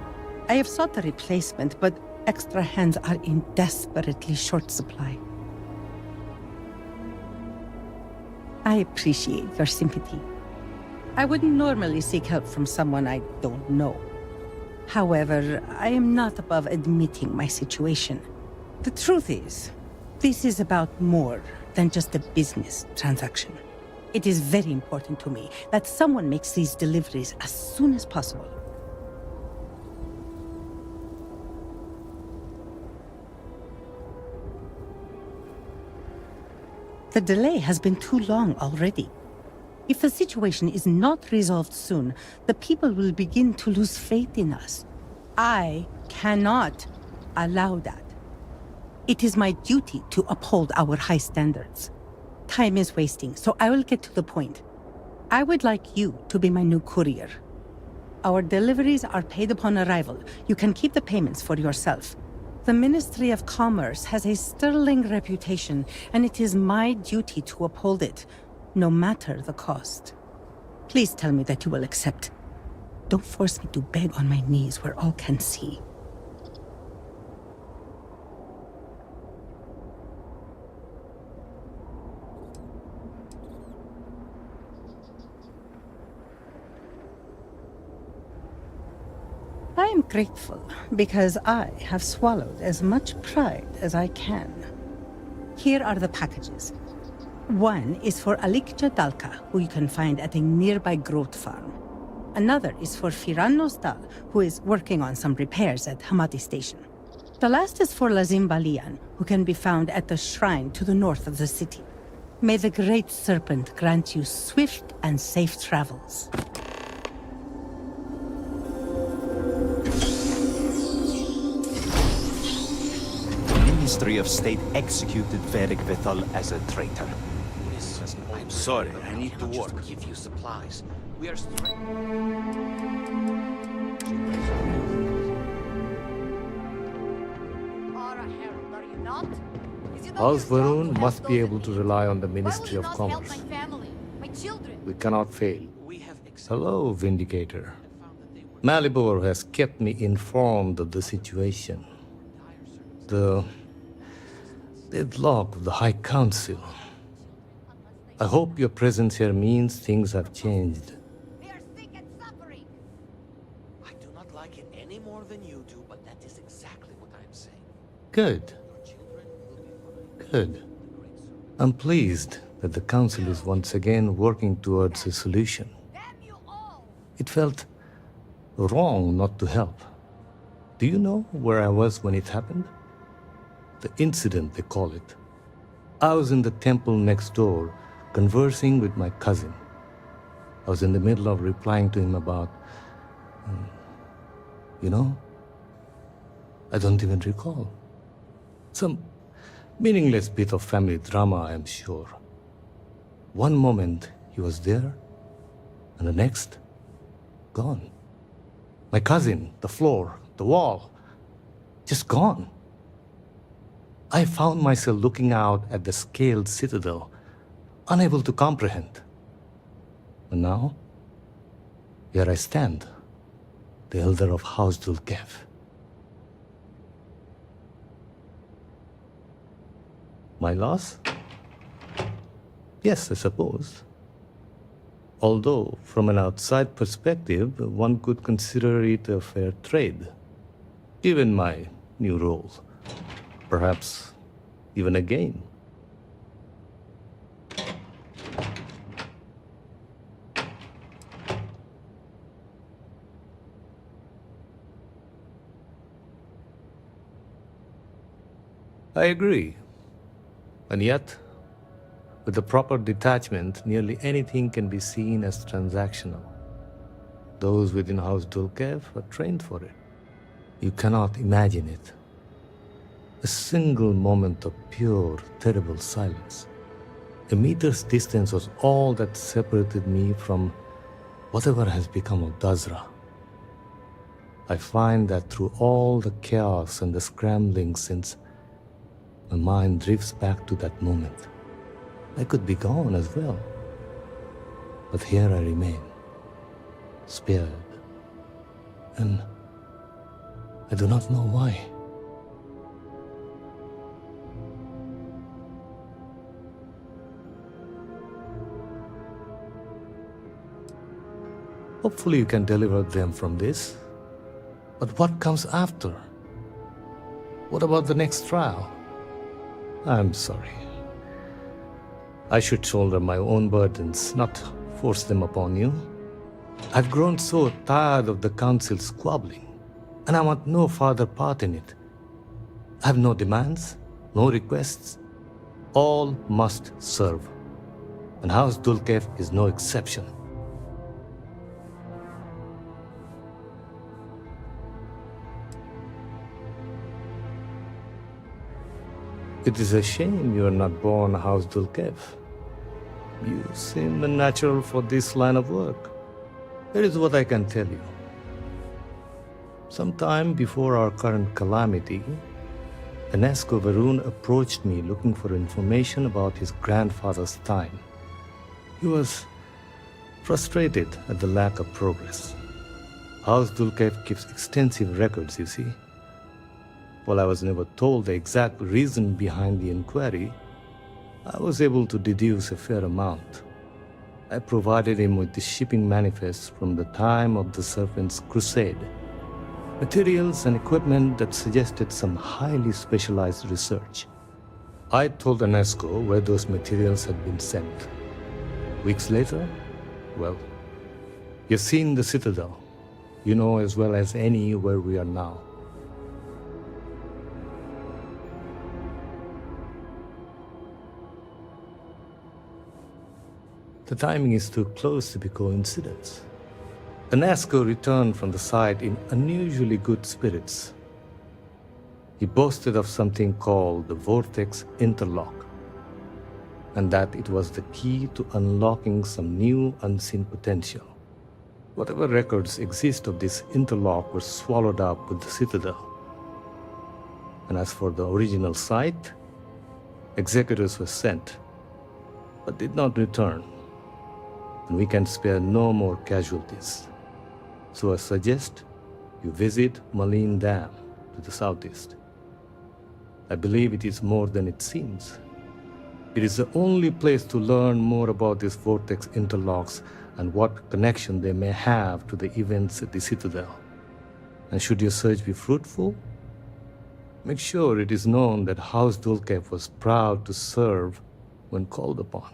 I have sought a replacement, but extra hands are in desperately short supply. I appreciate your sympathy. I wouldn't normally seek help from someone I don't know. However, I am not above admitting my situation. The truth is, this is about more than just a business transaction. It is very important to me that someone makes these deliveries as soon as possible. The delay has been too long already. If the situation is not resolved soon, the people will begin to lose faith in us. I cannot allow that. It is my duty to uphold our high standards. Time is wasting, so I will get to the point. I would like you to be my new courier. Our deliveries are paid upon arrival. You can keep the payments for yourself. The Ministry of Commerce has a sterling reputation, and it is my duty to uphold it, no matter the cost. Please tell me that you will accept. Don't force me to beg on my knees where all can see. I am grateful because I have swallowed as much pride as I can. Here are the packages. One is for Alikja Dalka, who you can find at a nearby growth farm. Another is for Firan Nostal, who is working on some repairs at Hamadi Station. The last is for Lazim Balian, who can be found at the shrine to the north of the city. May the Great Serpent grant you swift and safe travels. The Ministry of State executed Varric Vithal as a traitor. I'm sorry, I need to work. Give you supplies. We are House Varun must be able to rely on the Ministry of Commerce. We cannot fail. Hello, Vindicator. Malibor has kept me informed of the situation. The deadlock of the High Council. I hope your presence here means things have changed. I do not like it any more than you do, but that is exactly what I am saying. Good. Good. I'm pleased that the Council is once again working towards a solution. It felt wrong not to help. Do you know where I was when it happened? The incident, they call it. I was in the temple next door, conversing with my cousin. I was in the middle of replying to him about... you know? I don't even recall. Some meaningless bit of family drama, I am sure. One moment he was there, and the next, gone. My cousin, the floor, the wall, just gone. I found myself looking out at the scaled citadel, unable to comprehend. And now, here I stand, the elder of House Dulkev. My loss? Yes, I suppose. Although, from an outside perspective, one could consider it a fair trade, given my new role. Perhaps even a gain. I agree. And yet, with the proper detachment, nearly anything can be seen as transactional. Those within House Dulkev are trained for it. You cannot imagine it. A single moment of pure, terrible silence. A meter's distance was all that separated me from whatever has become of Dazra. I find that through all the chaos and the scrambling since, my mind drifts back to that moment. I could be gone as well. But here I remain, spared. And I do not know why. Hopefully you can deliver them from this. But what comes after? What about the next trial? I'm sorry. I should shoulder my own burdens, not force them upon you. I've grown so tired of the Council squabbling, and I want no further part in it. I have no demands, no requests. All must serve. And House Dulkev is no exception. It is a shame you are not born House Dulkev. You seem unnatural for this line of work. Here is what I can tell you. Sometime before our current calamity, Enesco Varun approached me looking for information about his grandfather's time. He was frustrated at the lack of progress. House Dulkev keeps extensive records, you see. While I was never told the exact reason behind the inquiry, I was able to deduce a fair amount. I provided him with the shipping manifest from the time of the Serpent's crusade, materials and equipment that suggested some highly specialized research. I told Enesco where those materials had been sent. Weeks later, well, You've seen the Citadel. You know as well as any where we are now. The timing is too close to be coincidence. Anasco returned from the site in unusually good spirits. He boasted of something called the Vortex Interlock, and that it was the key to unlocking some new unseen potential. Whatever records exist of this interlock were swallowed up with the Citadel. And as for the original site, executors were sent, but did not return. And we can spare no more casualties. So I suggest you visit Malin Dam to the southeast. I believe it is more than it seems. It is the only place to learn more about these vortex interlocks and what connection they may have to the events at the Citadel. And should your search be fruitful, make sure it is known that House Dulcev was proud to serve when called upon.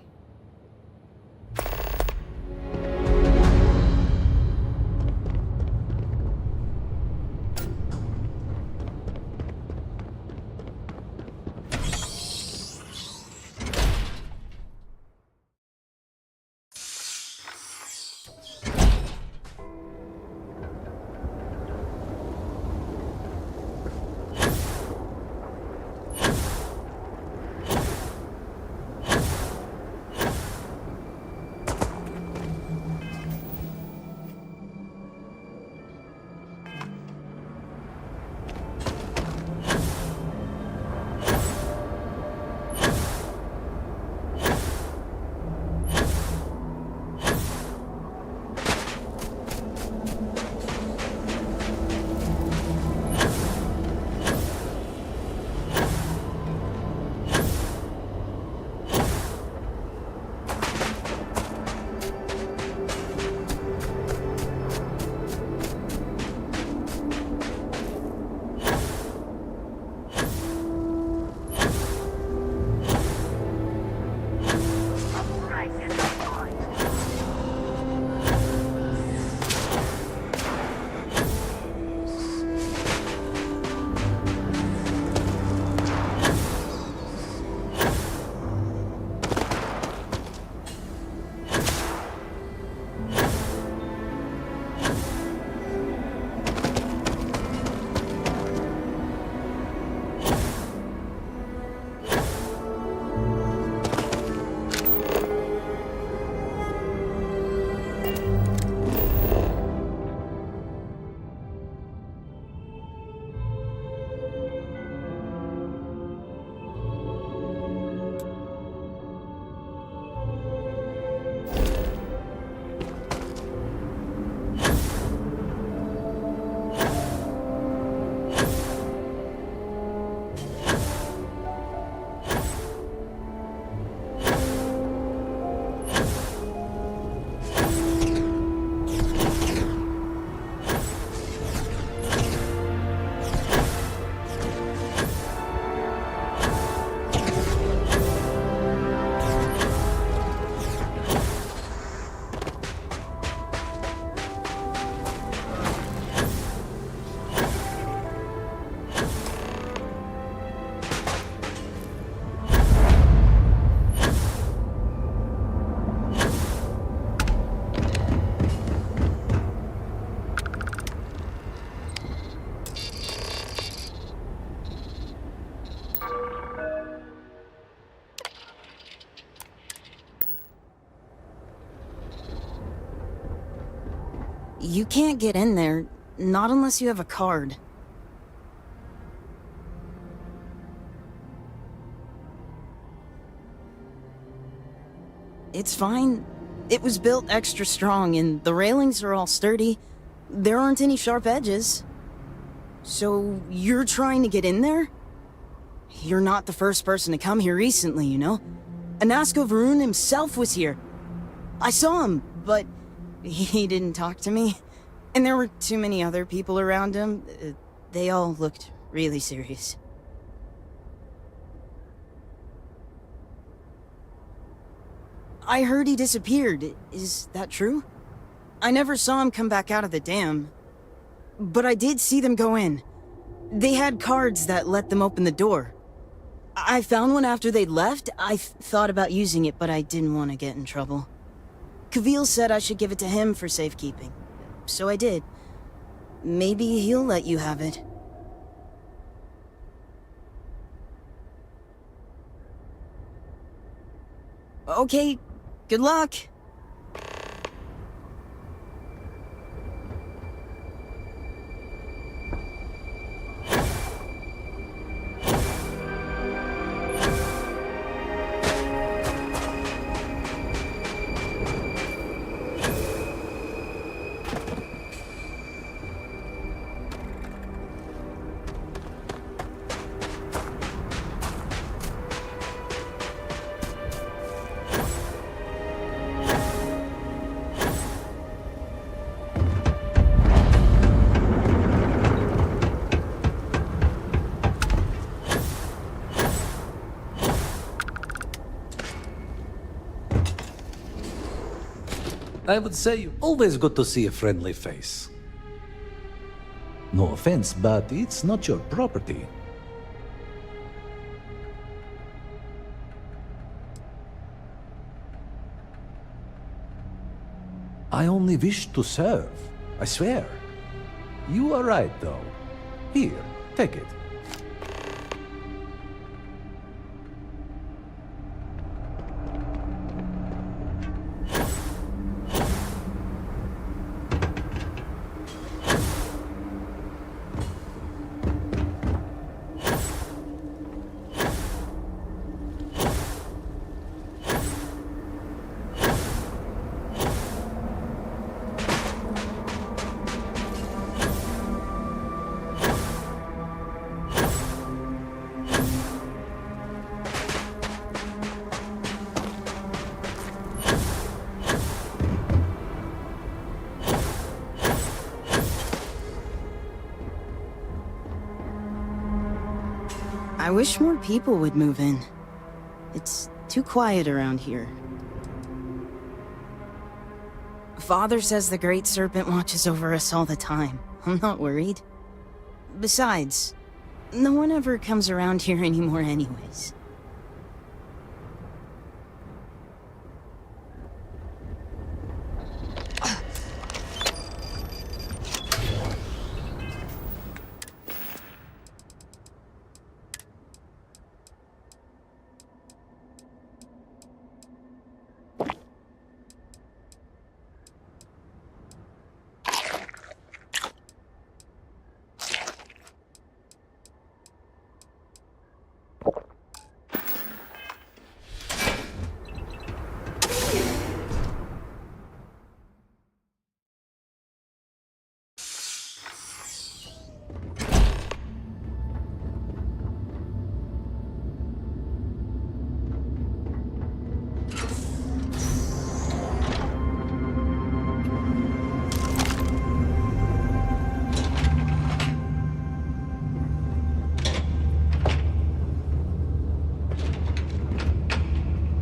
You can't get in there, not unless you have a card. It's fine. It was built extra strong, and the railings are all sturdy. There aren't any sharp edges. So, you're trying to get in there? You're not the first person to come here recently, you know? Anasco Varun himself was here. I saw him, but he didn't talk to me. And there were too many other people around him. They all looked really serious. I heard he disappeared. Is that true? I never saw him come back out of the dam. But I did see them go in. They had cards that let them open the door. I found one after they'd left. I thought about using it, but I didn't want to get in trouble. Kavil said I should give it to him for safekeeping. So I did. Maybe he'll let you have it. Okay, good luck. I would say always good to see a friendly face. No offense, but it's not your property. I only wish to serve, I swear. You are right, though. Here, take it. I wish more people would move in. It's too quiet around here. Father says the Great Serpent watches over us all the time. I'm not worried. Besides, no one ever comes around here anymore anyways.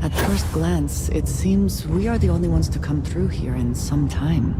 At first glance, it seems we are the only ones to come through here in some time.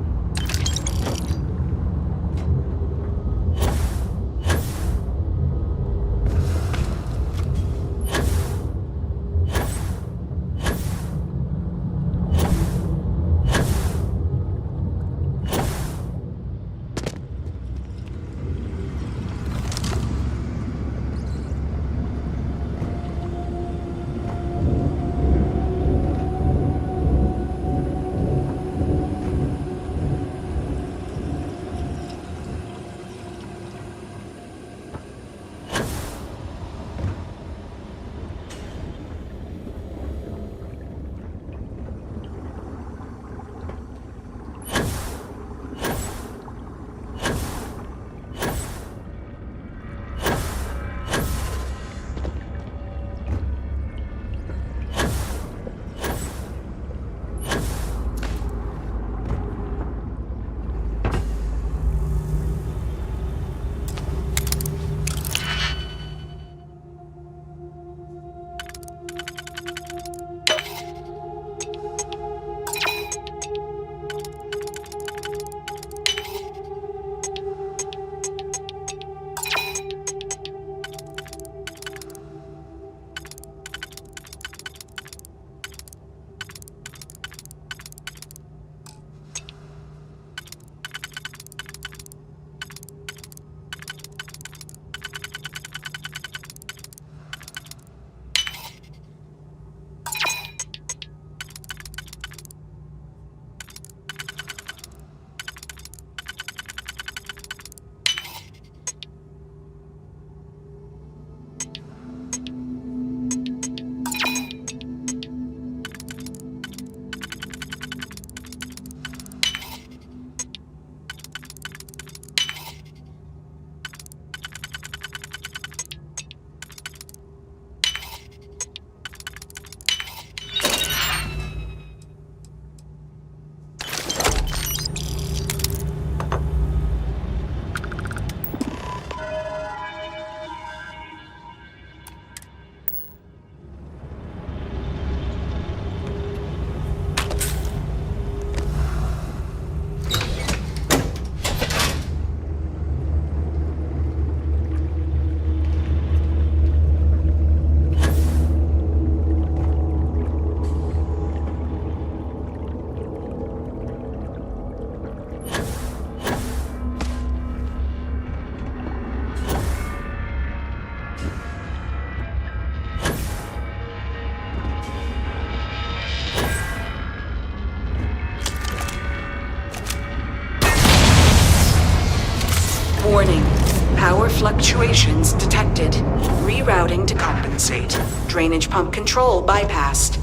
Power fluctuations detected. Rerouting to compensate. Drainage pump control bypassed.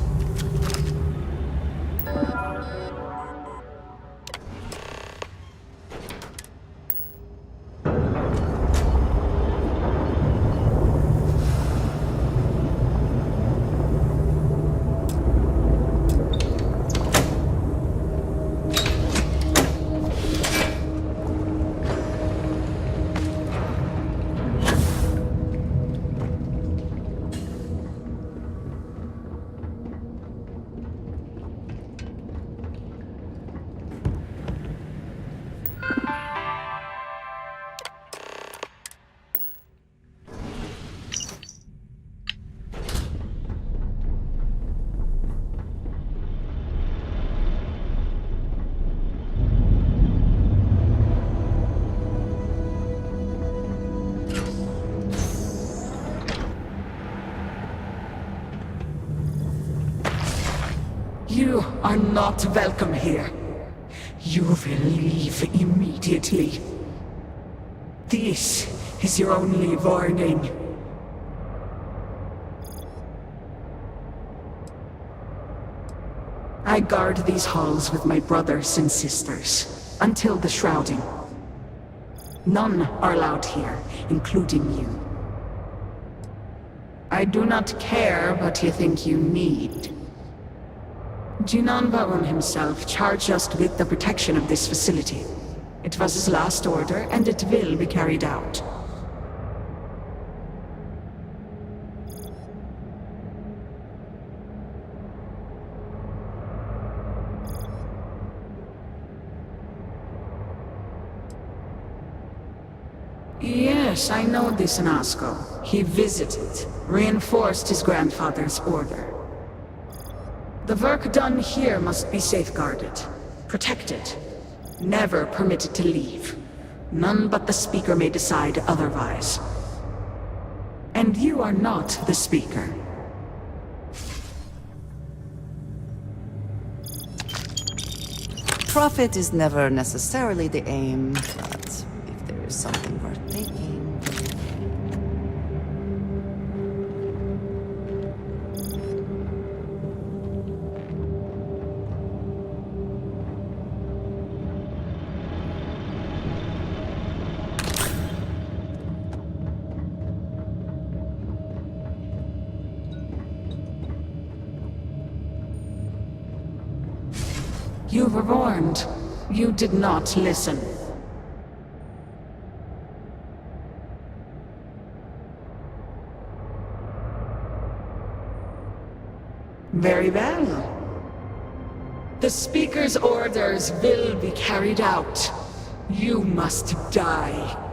You are not welcome here. You will leave immediately. This is your only warning. I guard these halls with my brothers and sisters, until the shrouding. None are allowed here, including you. I do not care what you think you need. Jinan Baum himself charged us with the protection of this facility. It was his last order, and it will be carried out. Yes, I know this Nasco. He visited, reinforced his grandfather's order. The work done here must be safeguarded, protected, never permitted to leave. None but the Speaker may decide otherwise. And you are not the Speaker. Profit is never necessarily the aim, but if there is something worth taking... You were warned. You did not listen. Very well. The Speaker's orders will be carried out. You must die.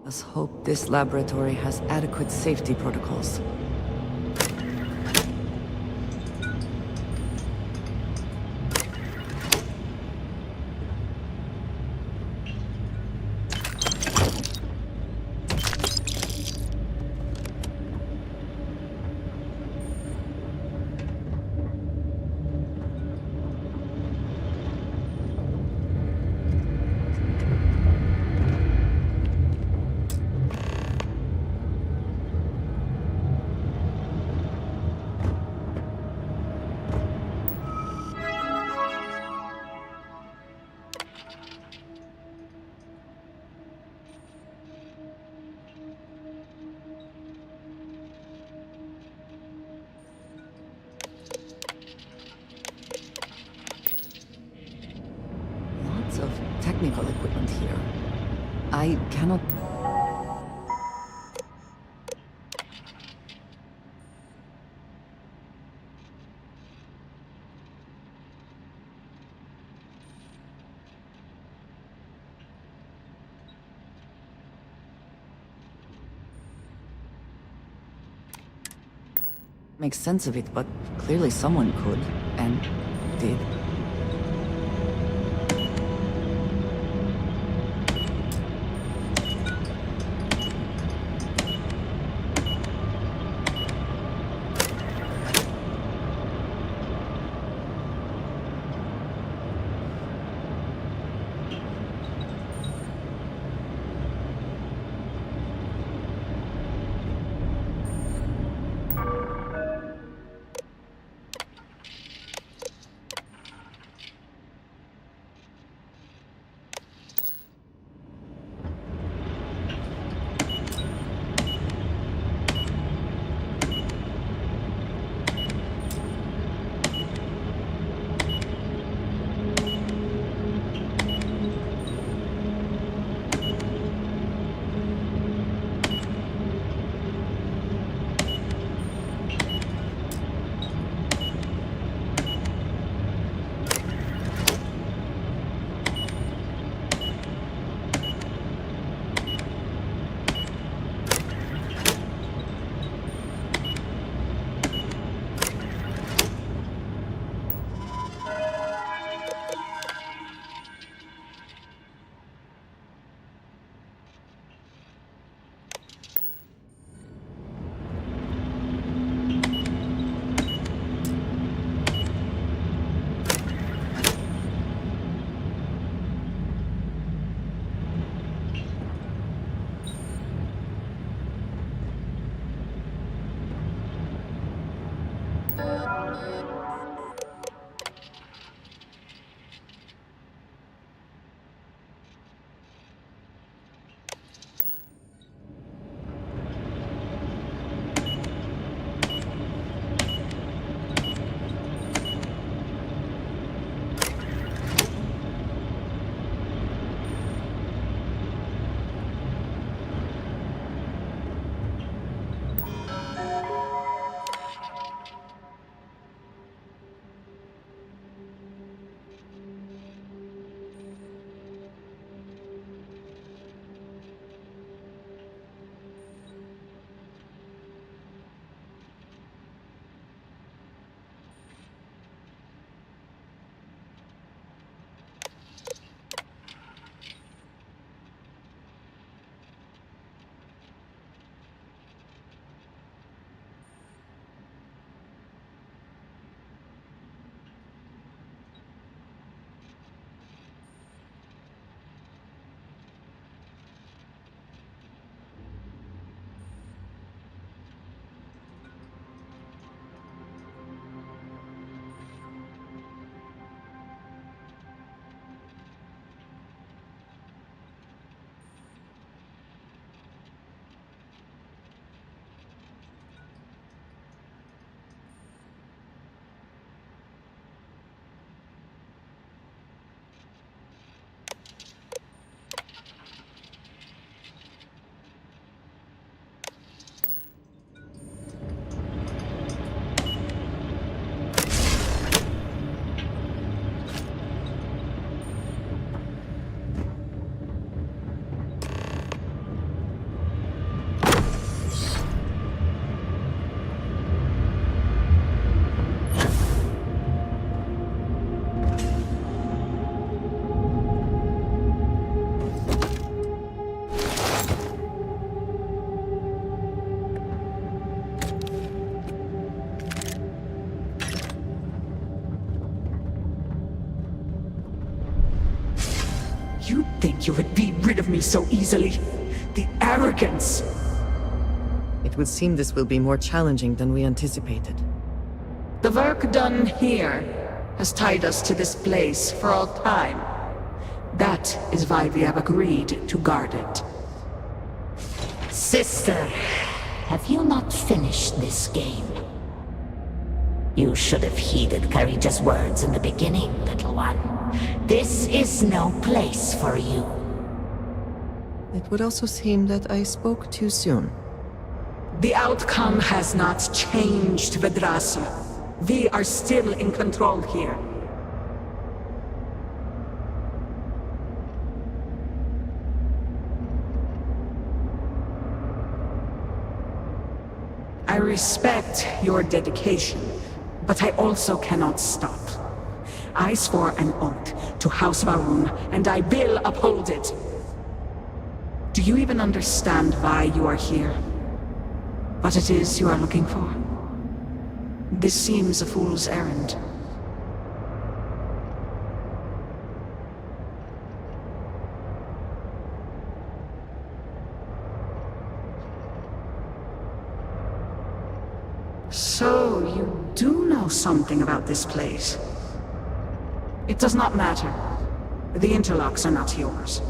Let's hope this laboratory has adequate safety protocols. Lots of technical equipment here. I cannot... make sense of it, but clearly someone could, and did. think you would be rid of me so easily? The arrogance! It would seem this will be more challenging than we anticipated. The work done here has tied us to this place for all time. That is why we have agreed to guard it. Sister, have you not finished this game? You should have heeded Courageous words in the beginning, little one. This is no place for you. It would also seem that I spoke too soon. The outcome has not changed, Vedrasa. We are still in control here. I respect your dedication, but I also cannot stop. I swore an oath to House Varun, and I will uphold it. Do you even understand why you are here? What it is you are looking for? This seems a fool's errand. So, you do know something about this place. It does not matter. The interlocks are not yours.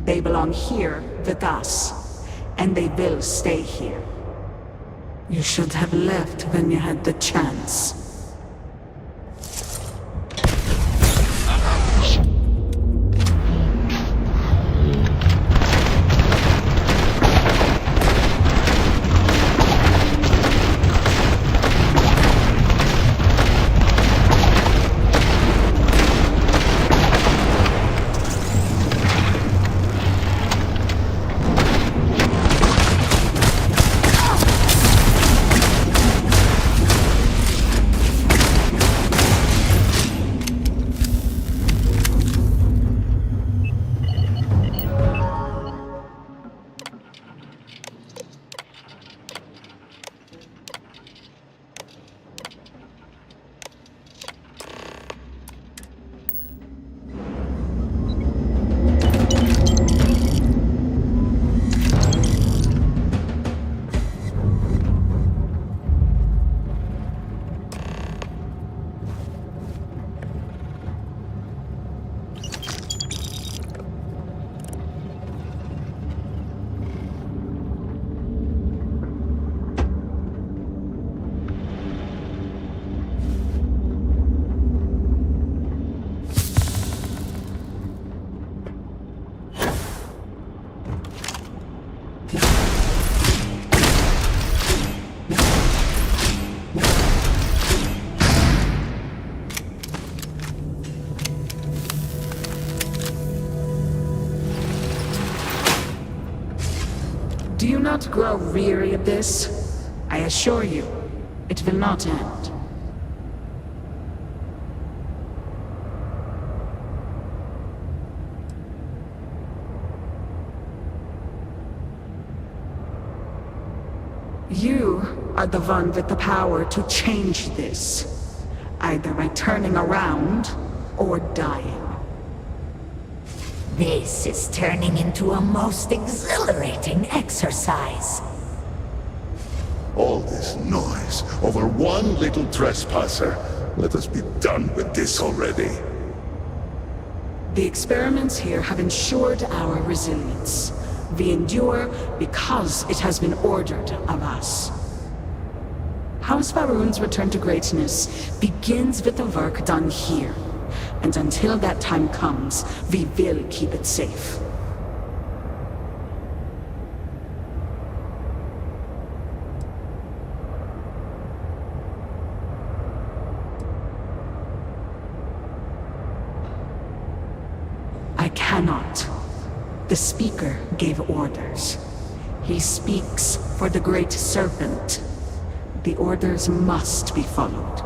They belong here with us, and they will stay here. You should have left when you had the chance. Do you not grow weary of this? I assure you, it will not end. You are the one with the power to change this, either by turning around or dying. This is turning into a most exhilarating exercise. All this noise over one little trespasser. Let us be done with this already. The experiments here have ensured our resilience. We endure because it has been ordered of us. House Varun's return to greatness begins with the work done here. And until that time comes, we will keep it safe. I cannot. The Speaker gave orders. He speaks for the Great Serpent. The orders must be followed.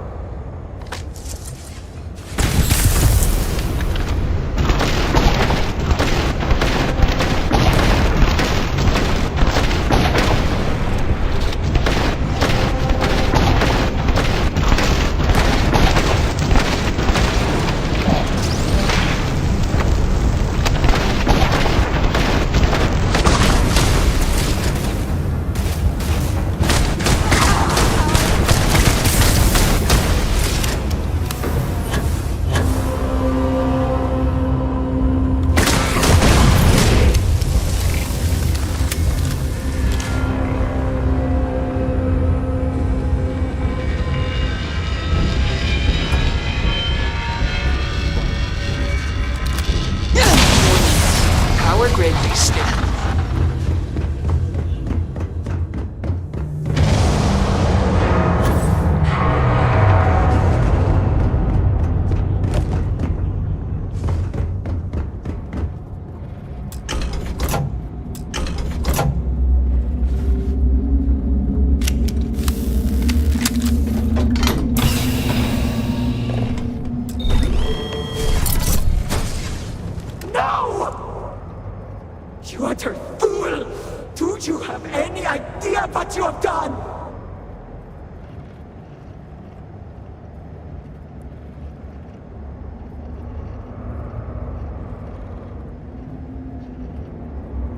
Do you have any idea what you have done?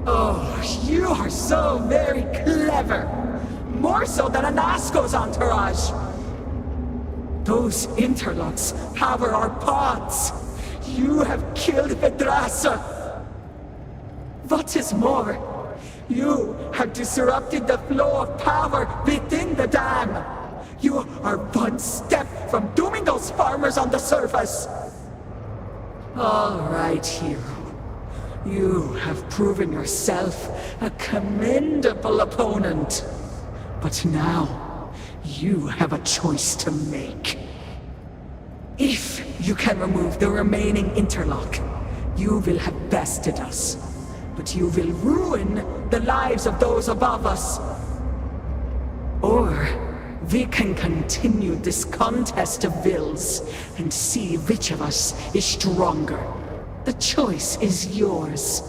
Oh, you are so very clever. More so than Anasco's entourage. Those interlocks power our pods. You have killed Vedrasa. What is more, you have disrupted the flow of power within the dam. You are one step from dooming those farmers on the surface. All right, hero. You have proven yourself a commendable opponent. But now, you have a choice to make. If you can remove the remaining interlock, you will have bested us. But you will ruin the lives of those above us. Or we can continue this contest of wills and see which of us is stronger. The choice is yours.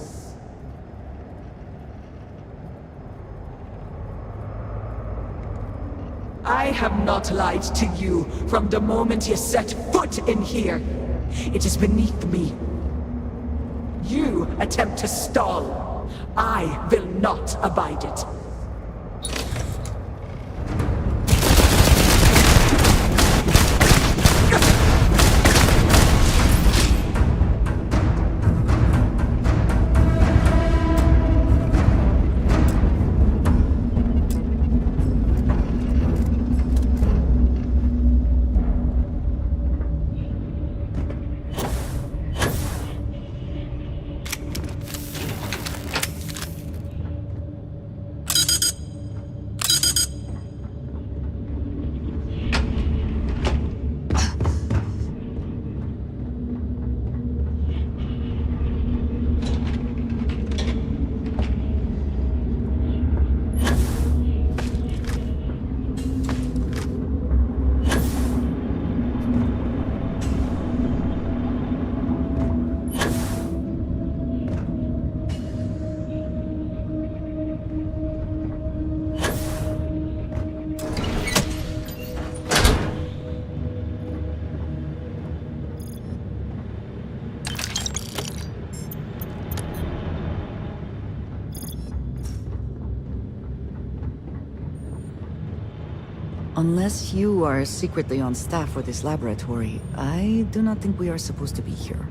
I have not lied to you from the moment you set foot in here. It is beneath me. You attempt to stall. I will not abide it. Unless you are secretly on staff for this laboratory, I do not think we are supposed to be here.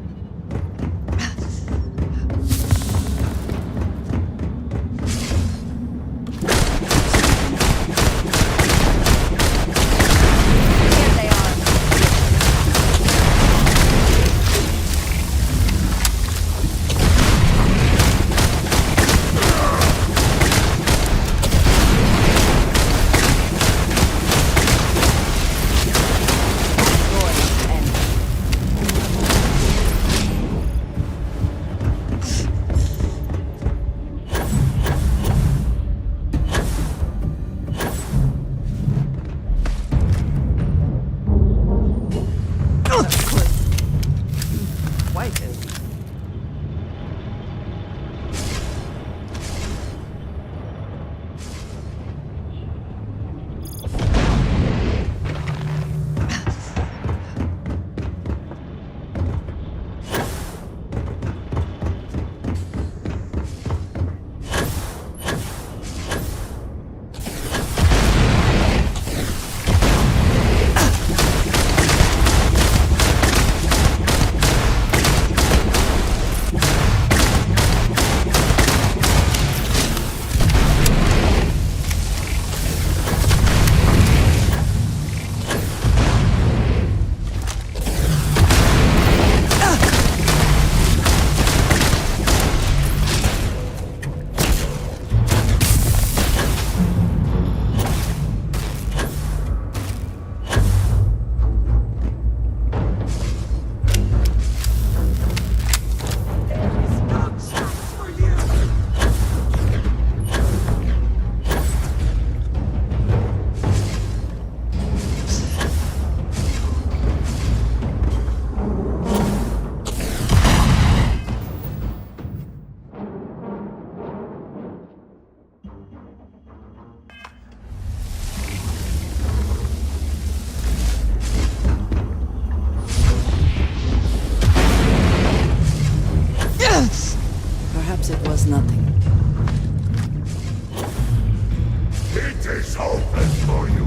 is open for you.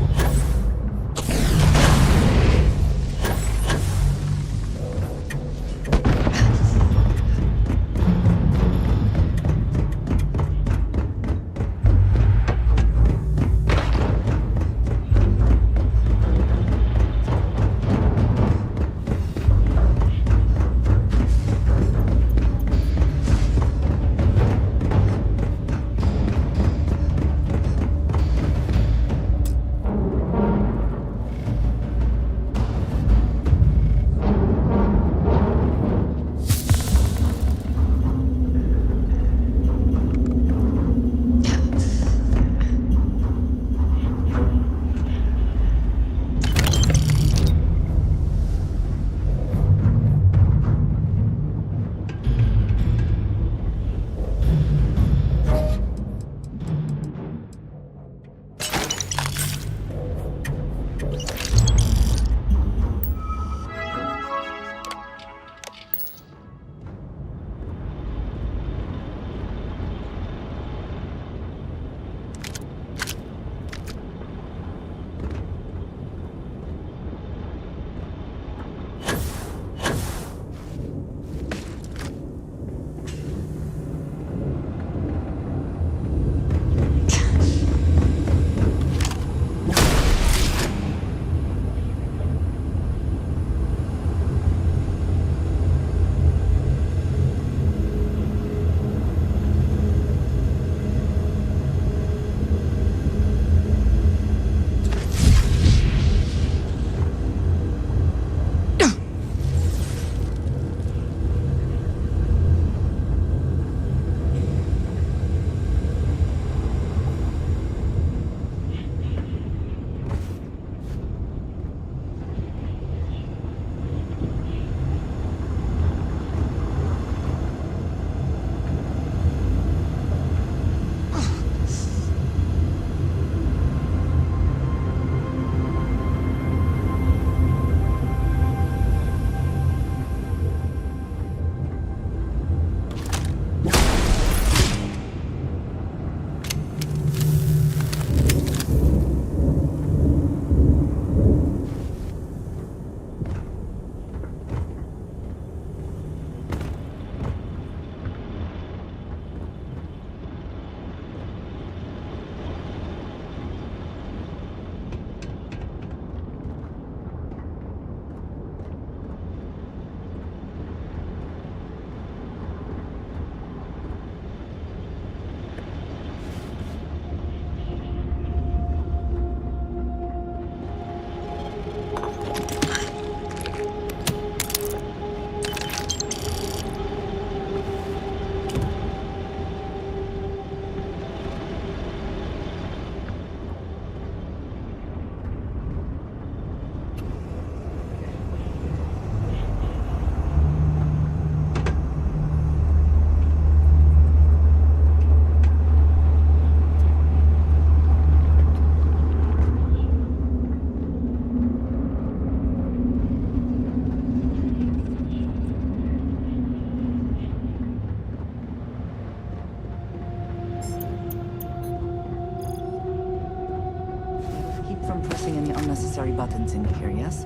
Any unnecessary buttons in here, yes?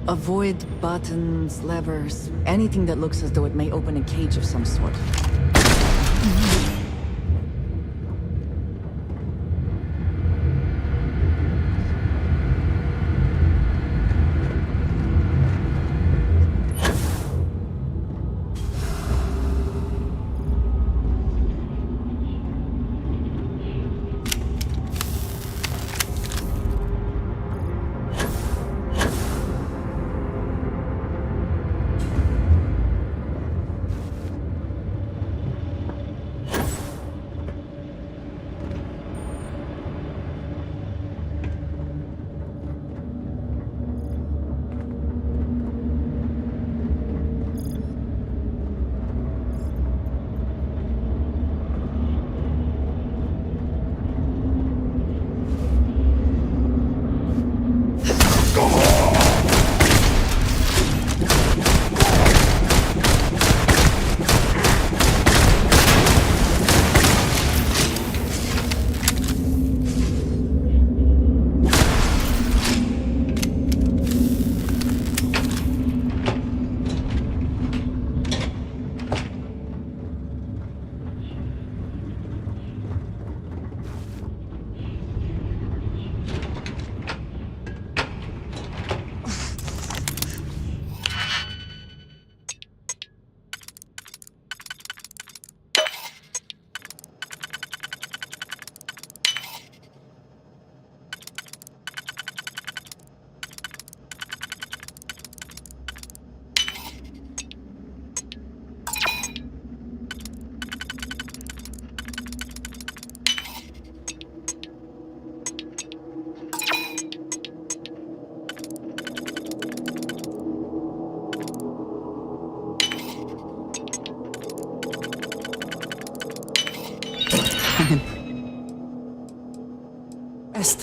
Avoid buttons, levers, anything that looks as though it may open a cage of some sort.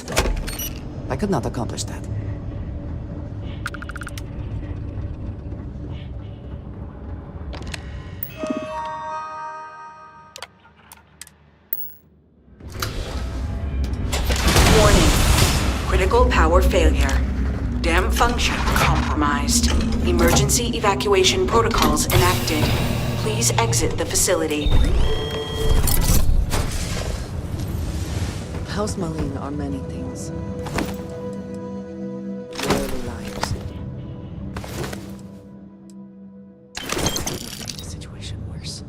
instead. I could not accomplish that. Warning. Critical power failure. Dam function compromised. Emergency evacuation protocols enacted. Please exit the facility. House Malin are many things. Rarely liars. Making the situation worse.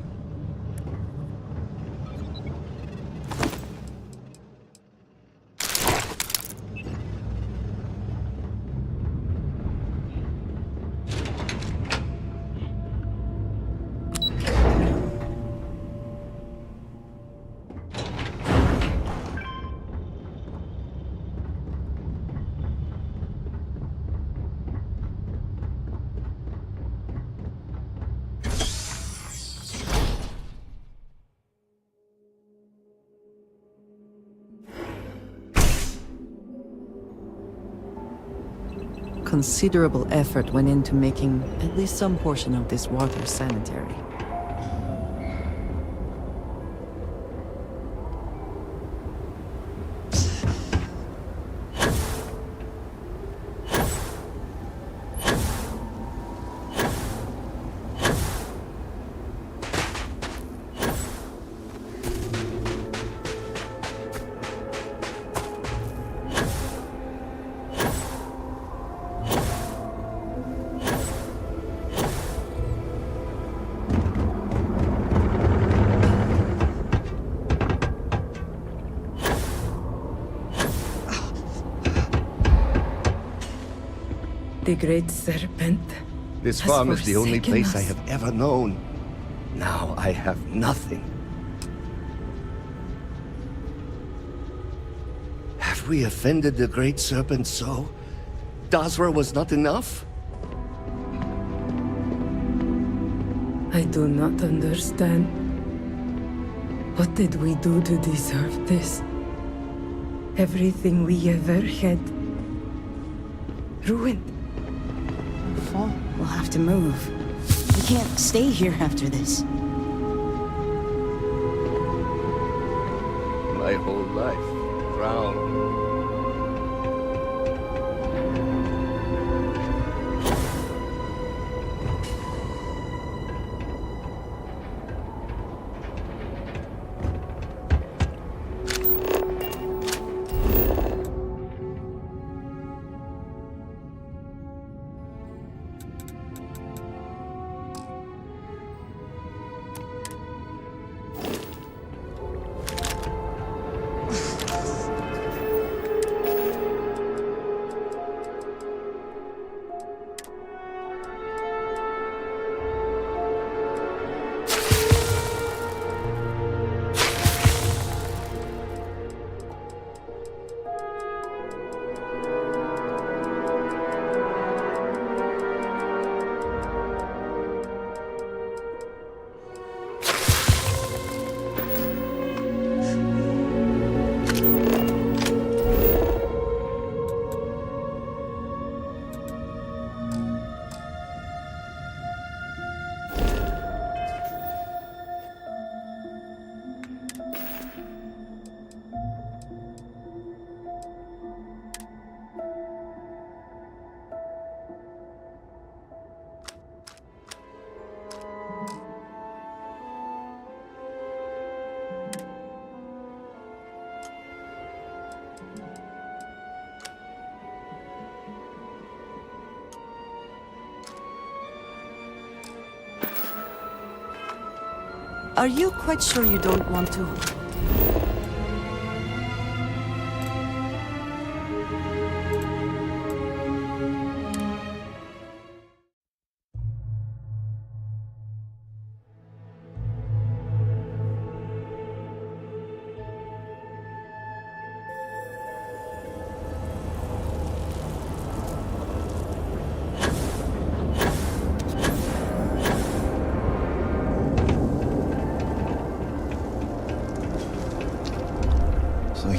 Considerable effort went into making at least some portion of this water sanitary. The Great Serpent. This has farm is the only forsaken place I us. have ever known. Now I have nothing. Have we offended the Great Serpent so? Dasra was not enough? I do not understand. What did we do to deserve this? Everything we ever had. Ruined. We'll have to move. We can't stay here after this. My whole life drowned. Are you quite sure you don't want to?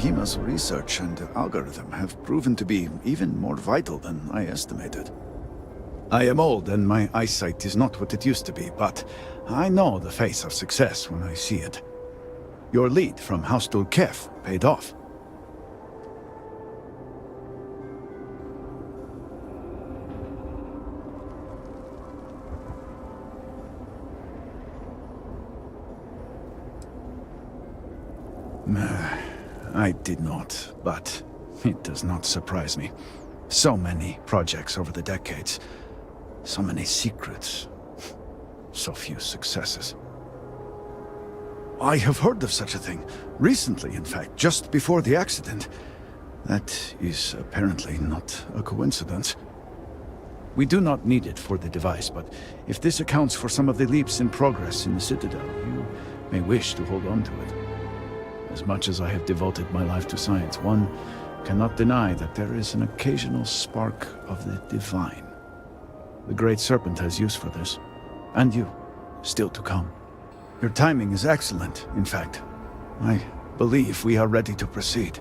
Kohima's research and algorithm have proven to be even more vital than I estimated. I am old and my eyesight is not what it used to be, but I know the face of success when I see it. Your lead from House Kef paid off. I did not, but it does not surprise me. So many projects over the decades. So many secrets. So few successes. I have heard of such a thing. Recently, in fact, just before the accident. That is apparently not a coincidence. We do not need it for the device, but if this accounts for some of the leaps in progress in the Citadel, you may wish to hold on to it. As much as I have devoted my life to science, one cannot deny that there is an occasional spark of the divine. The Great Serpent has use for this. And you, still to come. Your timing is excellent, in fact. I believe we are ready to proceed.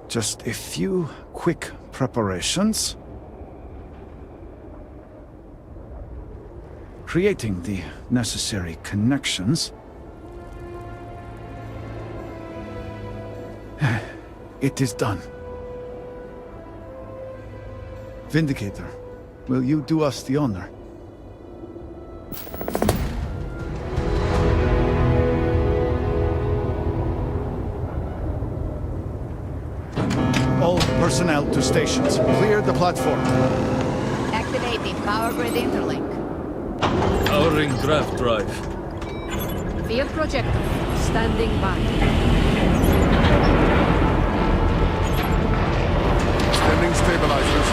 Just a few quick preparations. Creating the necessary connections. It is done. Vindicator, will you do us the honor? All personnel to stations. Clear the platform. Activating power grid interlink. Powering draft drive. Field projector. Standing by. Extending stabilizers.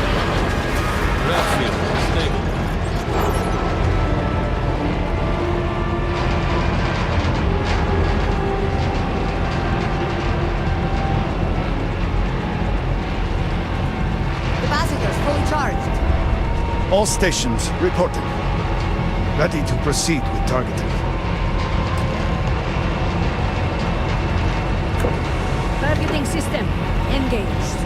Draft field stable. Capacitors fully charged. All stations reporting. Ready to proceed with targeting. Targeting system engaged.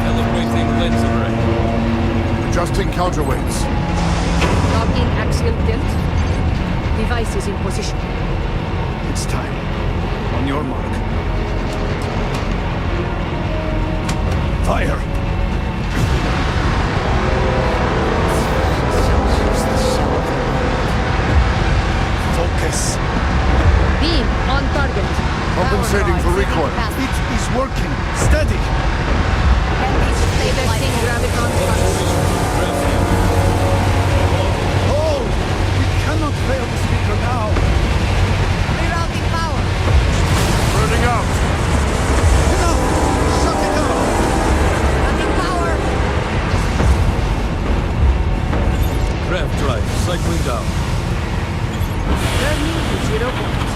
Calibrating lens array. Adjusting counterweights. Logging axial tilt. Device is in position. It's time. On your mark. Fire! Focus. Beam on target. Compensating for recoil. It is working. Steady. Testing graviton flux. Hold! We cannot fail the speaker now. Rerouting power. Burning out. Enough! Shut it down! Cutting power. Draft drive cycling down. Turning to 0 point.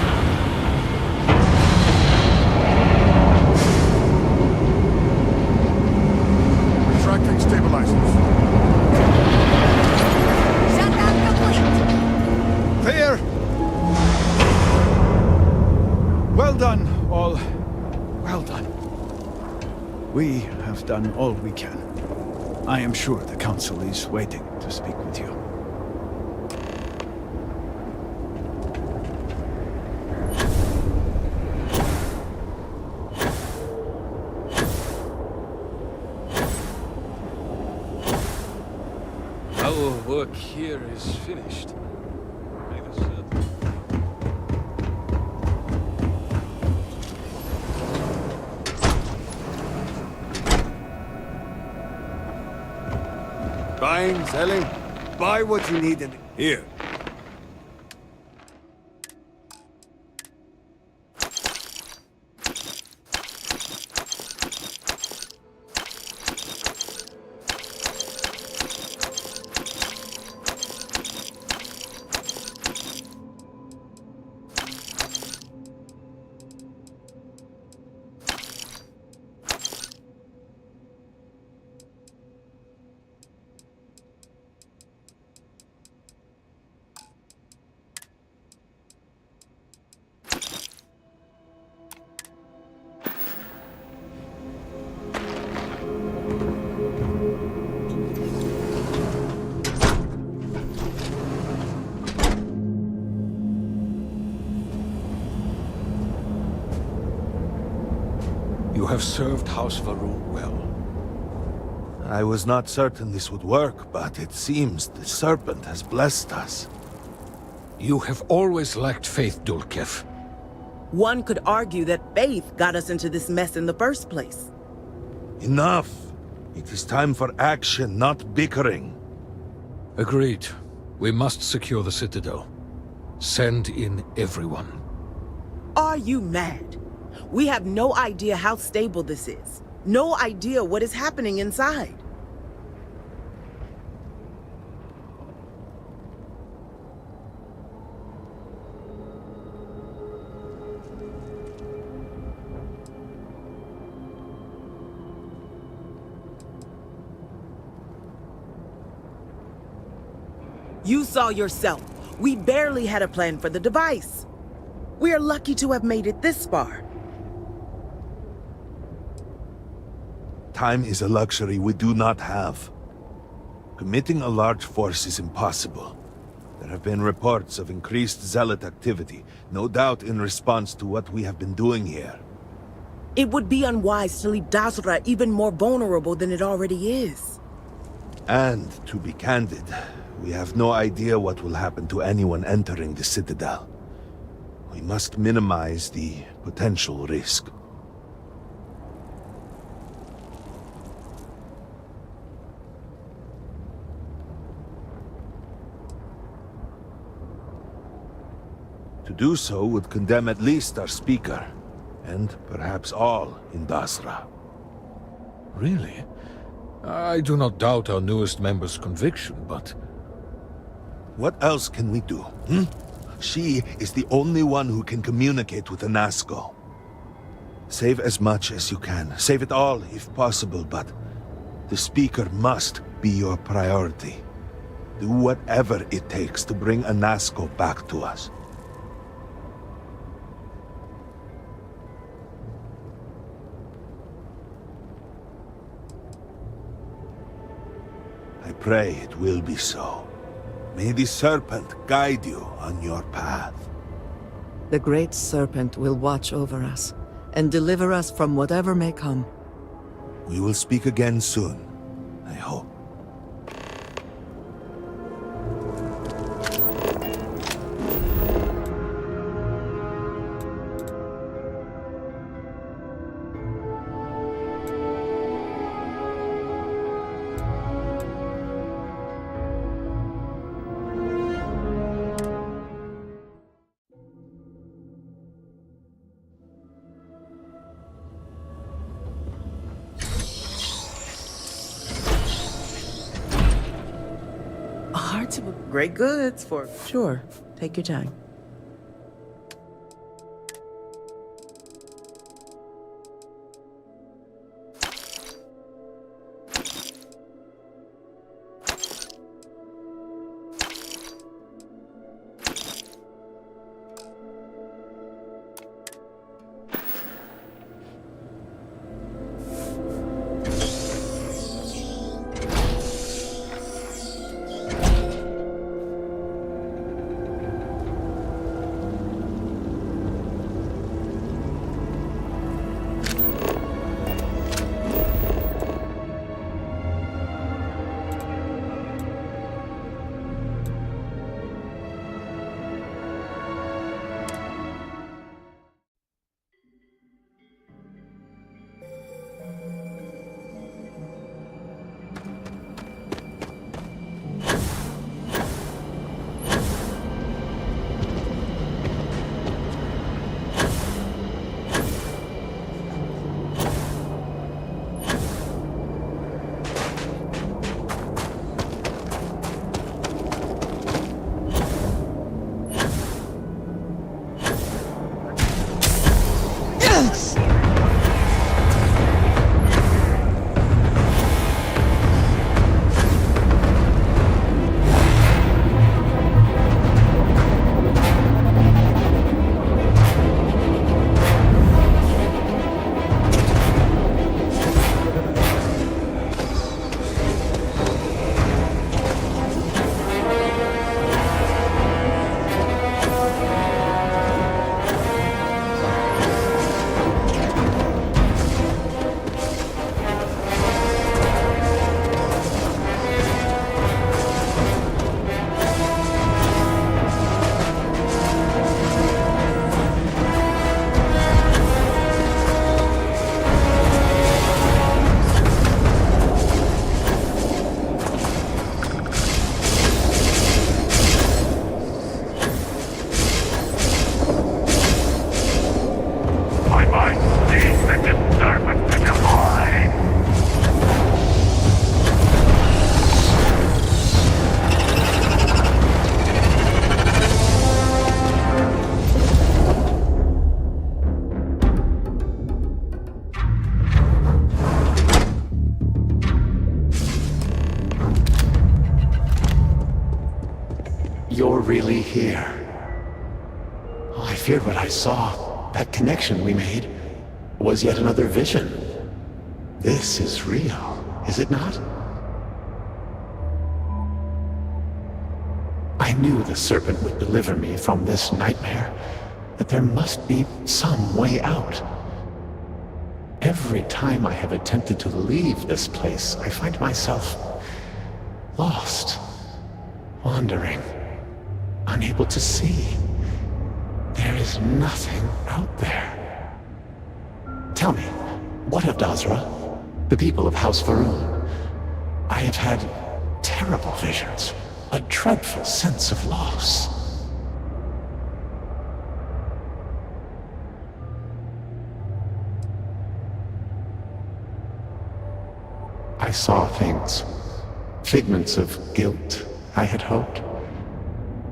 Retracting stabilizers. Shutdown complete. Clear! Well done, all. Well done. We have done all we can. I am sure the Council is waiting to speak with you. Our work here is finished. Make us certain. Buying, selling. Buy what you need and here. You have served House Varun well. I was not certain this would work, but it seems the Serpent has blessed us. You have always lacked faith, Dulkef. One could argue that faith got us into this mess in the first place. Enough! It is time for action, not bickering. Agreed. We must secure the Citadel. Send in everyone. Are you mad? We have no idea how stable this is. No idea what is happening inside. You saw yourself. We barely had a plan for the device. We are lucky to have made it this far. Time is a luxury we do not have. Committing a large force is impossible. There have been reports of increased zealot activity, no doubt in response to what we have been doing here. It would be unwise to leave Dasra even more vulnerable than it already is. And, to be candid, we have no idea what will happen to anyone entering the Citadel. We must minimize the potential risk. To do so would condemn at least our speaker, and perhaps all in Dasra. Really? I do not doubt our newest member's conviction, but... What else can we do, She is the only one who can communicate with the Nazgul. Save as much as you can. Save it all, if possible, but... the Speaker must be your priority. Do whatever it takes to bring a Nazgul back to us. I pray it will be so. May the Serpent guide you on your path. The Great Serpent will watch over us and deliver us from whatever may come. We will speak again soon, I hope. Great goods for sure. Take your time. here. Oh, I feared what I saw. That connection we made was yet another vision. This is real, is it not? I knew the serpent would deliver me from this nightmare, that there must be some way out. Every time I have attempted to leave this place, I find myself lost, wandering, unable to see. There is nothing out there. Tell me, what of Dazra? The people of House Varun? I have had terrible visions, a dreadful sense of loss. I saw things, figments of guilt, I had hoped.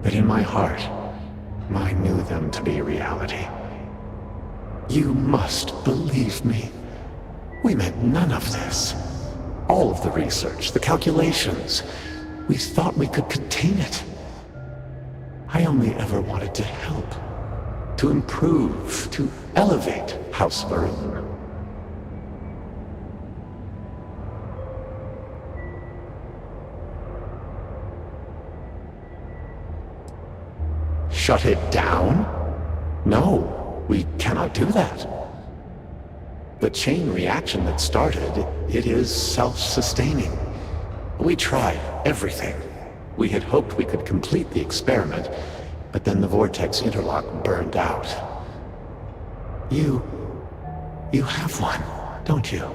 But in my heart, I knew them to be reality. You must believe me. We meant none of this. All of the research, the calculations, we thought we could contain it. I only ever wanted to help, to improve, to elevate House Varun. Shut it down? No, we cannot do that. The chain reaction that started, it is self-sustaining. We tried everything. We had hoped we could complete the experiment, but then the vortex interlock burned out. You have one, don't you?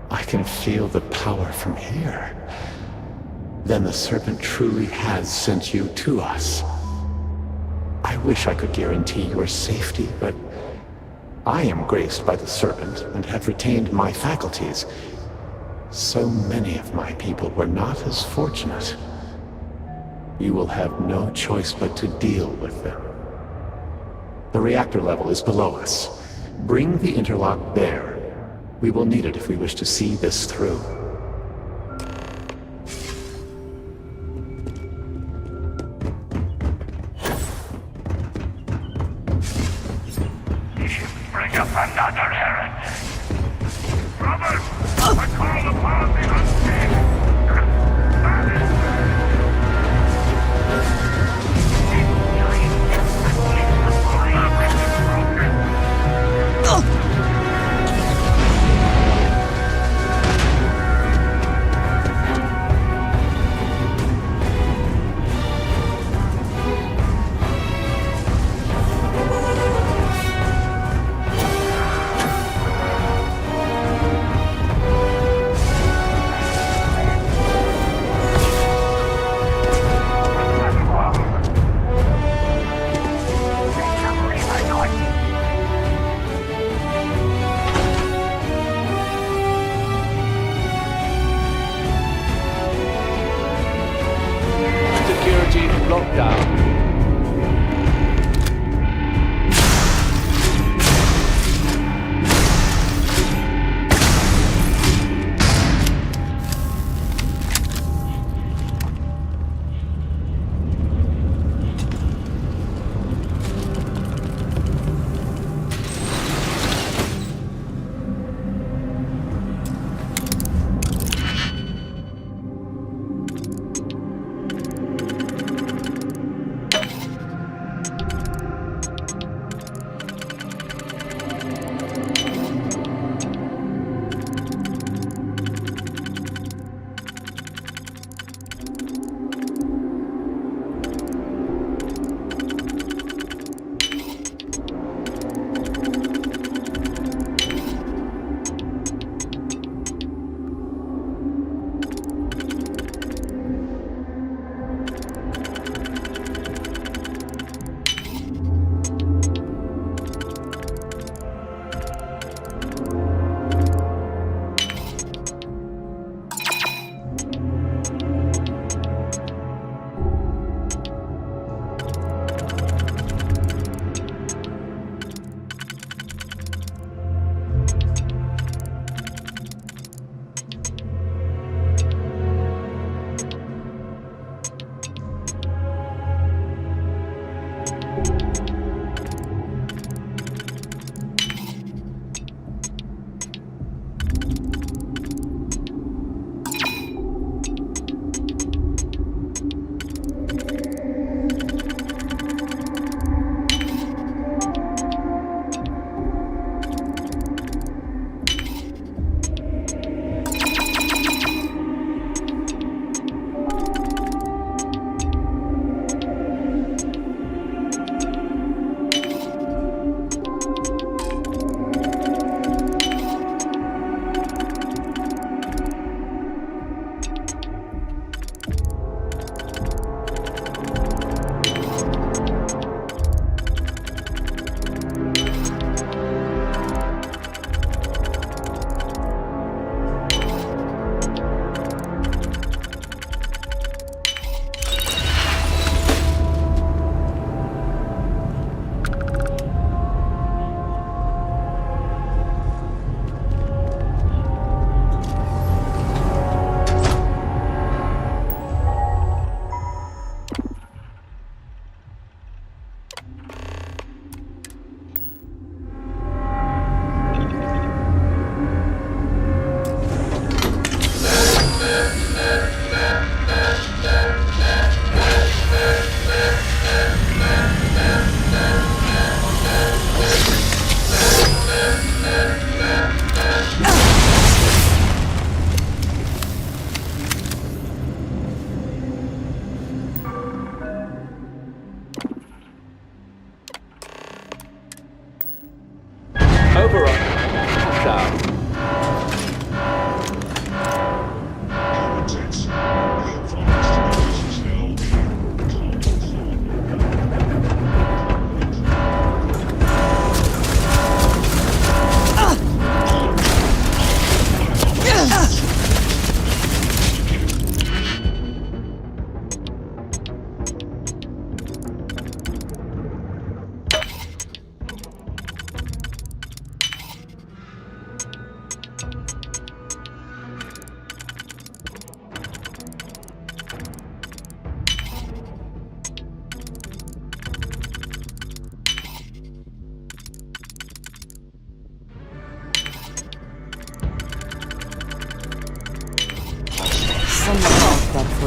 I can feel the power from here. Then the serpent truly has sent you to us. I wish I could guarantee your safety, but I am graced by the serpent and have retained my faculties. So many of my people were not as fortunate. You will have no choice but to deal with them. The reactor level is below us. Bring the interlock there. We will need it if we wish to see this through. Bring up another heretic. Brothers, I call upon the unseen.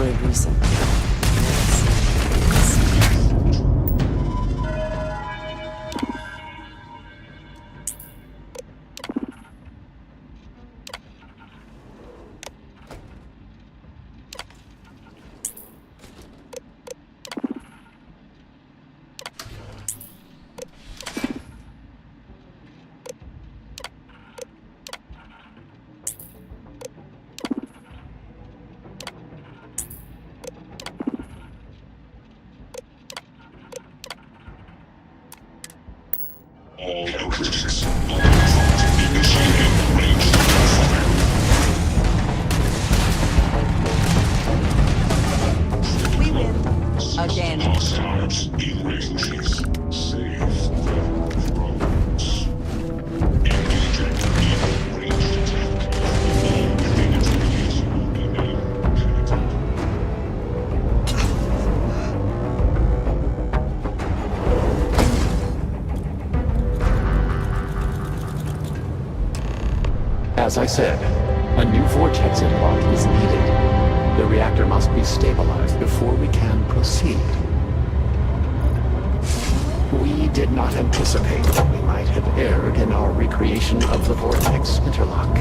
for a reason. All critics, initiating ranged fire. We win. Again. Hostiles in range. Save the drones. Engaging in ranged attack. All within its radius will be named penetrated. As I said, a new vortex interlock is needed. The reactor must be stabilized before we can proceed. We did not anticipate that we might have erred in our recreation of the vortex interlock,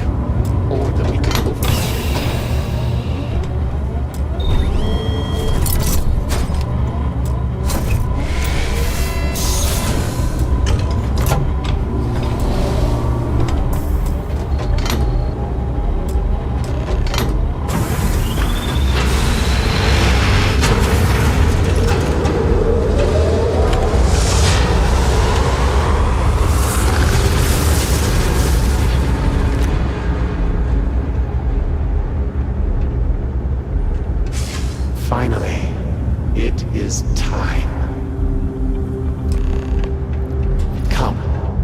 or that we could override it. Finally, it is time. Come,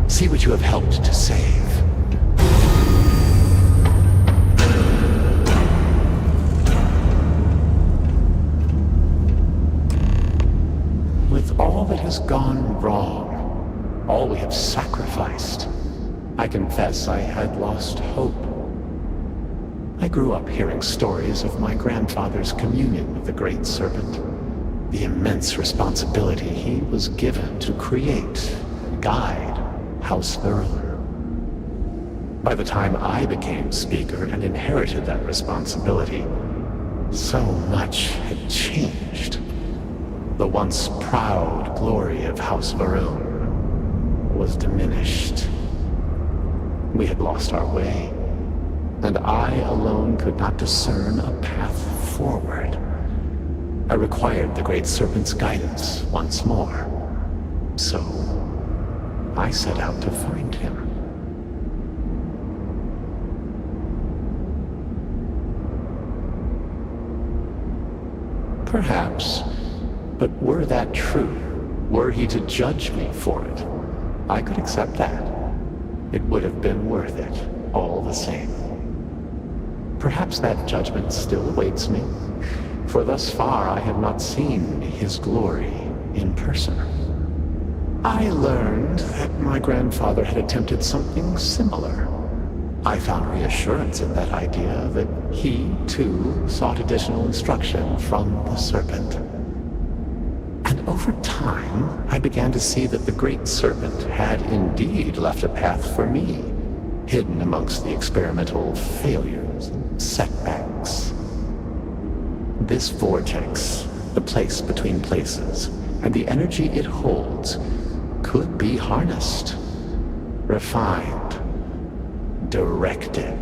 see what you have helped to save. With all that has gone wrong, all we have sacrificed, I confess I had lost hope. I grew up hearing stories of my grandfather's communion with the Great Serpent, the immense responsibility he was given to create and guide House Varun. By the time I became Speaker and inherited that responsibility, so much had changed. The once proud glory of House Varun was diminished. We had lost our way, and I alone could not discern a path forward. I required the Great Serpent's guidance once more. So, I set out to find him. Perhaps, but were that true, were he to judge me for it, I could accept that. It would have been worth it, all the same. Perhaps that judgment still awaits me, for thus far I have not seen his glory in person. I learned that my grandfather had attempted something similar. I found reassurance in that idea that he, too, sought additional instruction from the Serpent. And over time, I began to see that the Great Serpent had indeed left a path for me, hidden amongst the experimental failures and setbacks. This vortex, the place between places, and the energy it holds, could be harnessed, refined, directed.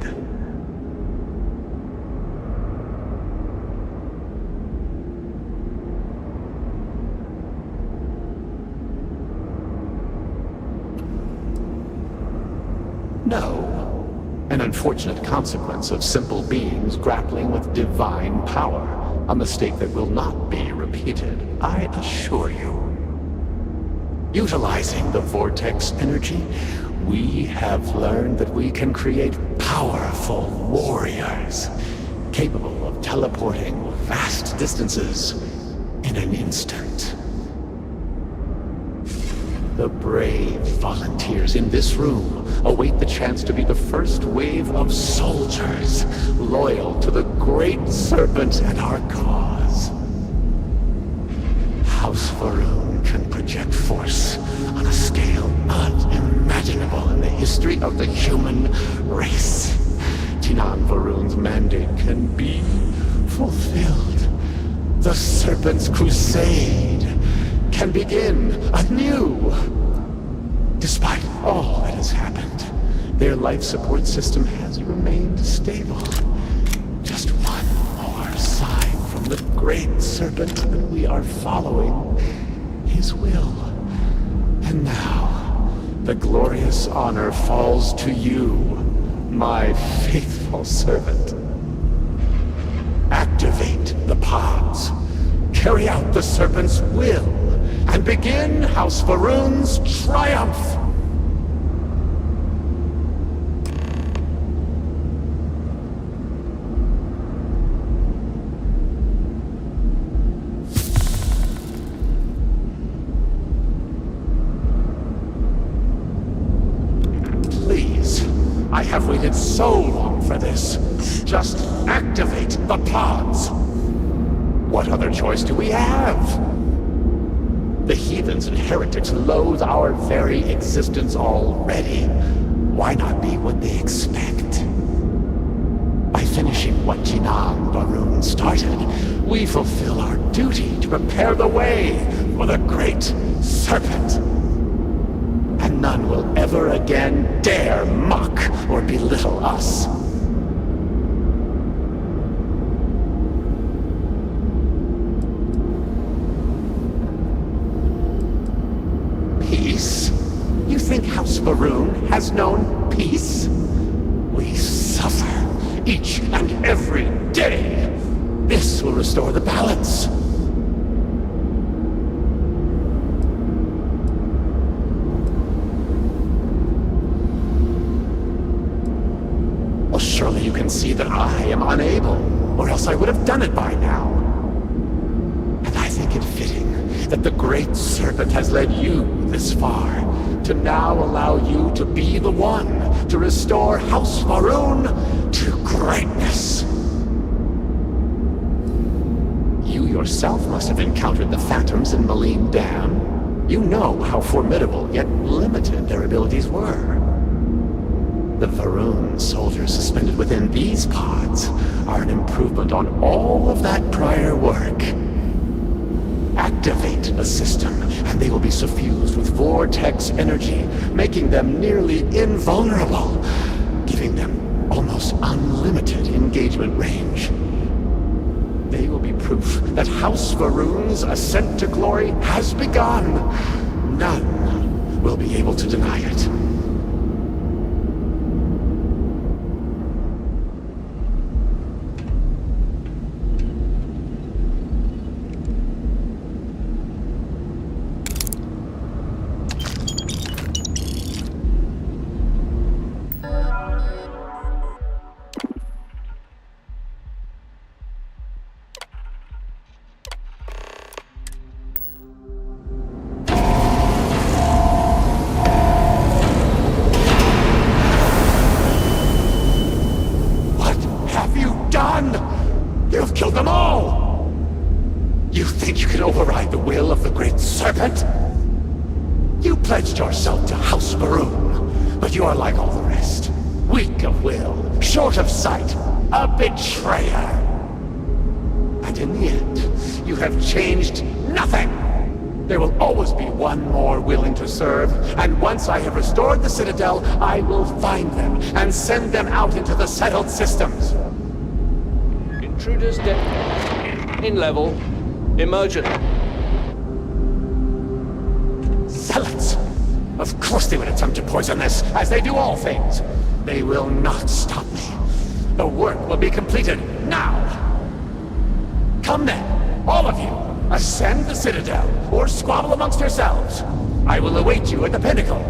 No. An unfortunate consequence of simple beings grappling with divine power. A mistake that will not be repeated, I assure you. Utilizing the vortex energy, we have learned that we can create powerful warriors, capable of teleporting vast distances in an instant. The brave volunteers in this room await the chance to be the first wave of soldiers loyal to the Great Serpent and our cause. House Varun can project force on a scale unimaginable in the history of the human race. Tinan Varun's mandate can be fulfilled. The Serpent's crusade can begin anew. Despite all that has happened, their life support system has remained stable. Just one more sign from the Great Serpent that we are following his will. And now, the glorious honor falls to you, my faithful servant. Activate the pods, carry out the Serpent's will, and begin House Varun's triumph! Please, I have waited so long for this. Just activate the pods. What other choice do we have? The heathens and heretics loathe our very existence already. Why not be what they expect? By finishing what Jinan Varun started, we fulfill our duty to prepare the way for the Great Serpent. And none will ever again dare mock or belittle us. Peace? You think House Varun has known peace? We suffer each and every day. This will restore the balance. Well, surely you can see that I am unable, or else I would have done it by now. And I think it fitting that the Great Serpent has led you this far, to now allow you to be the one to restore House Varun to greatness. You yourself must have encountered the Phantoms in Malign Dam. You know how formidable yet limited their abilities were. The Varun soldiers suspended within these pods are an improvement on all of that prior work. Activate the system, and they will be suffused with vortex energy, making them nearly invulnerable, giving them almost unlimited engagement range. They will be proof that House Varun's ascent to glory has begun. None will be able to deny it. You've killed them all! You think you can override the will of the Great Serpent? You pledged yourself to House Varun, but you are like all the rest. Weak of will, short of sight, a betrayer. And in the end, you have changed nothing! There will always be one more willing to serve, and once I have restored the Citadel, I will find them and send them out into the settled systems. Intruders in level. Emergent. Zealots! Of course they would attempt to poison this, as they do all things. They will not stop me. The work will be completed now! Come then, all of you! Ascend the Citadel, or squabble amongst yourselves. I will await you at the pinnacle.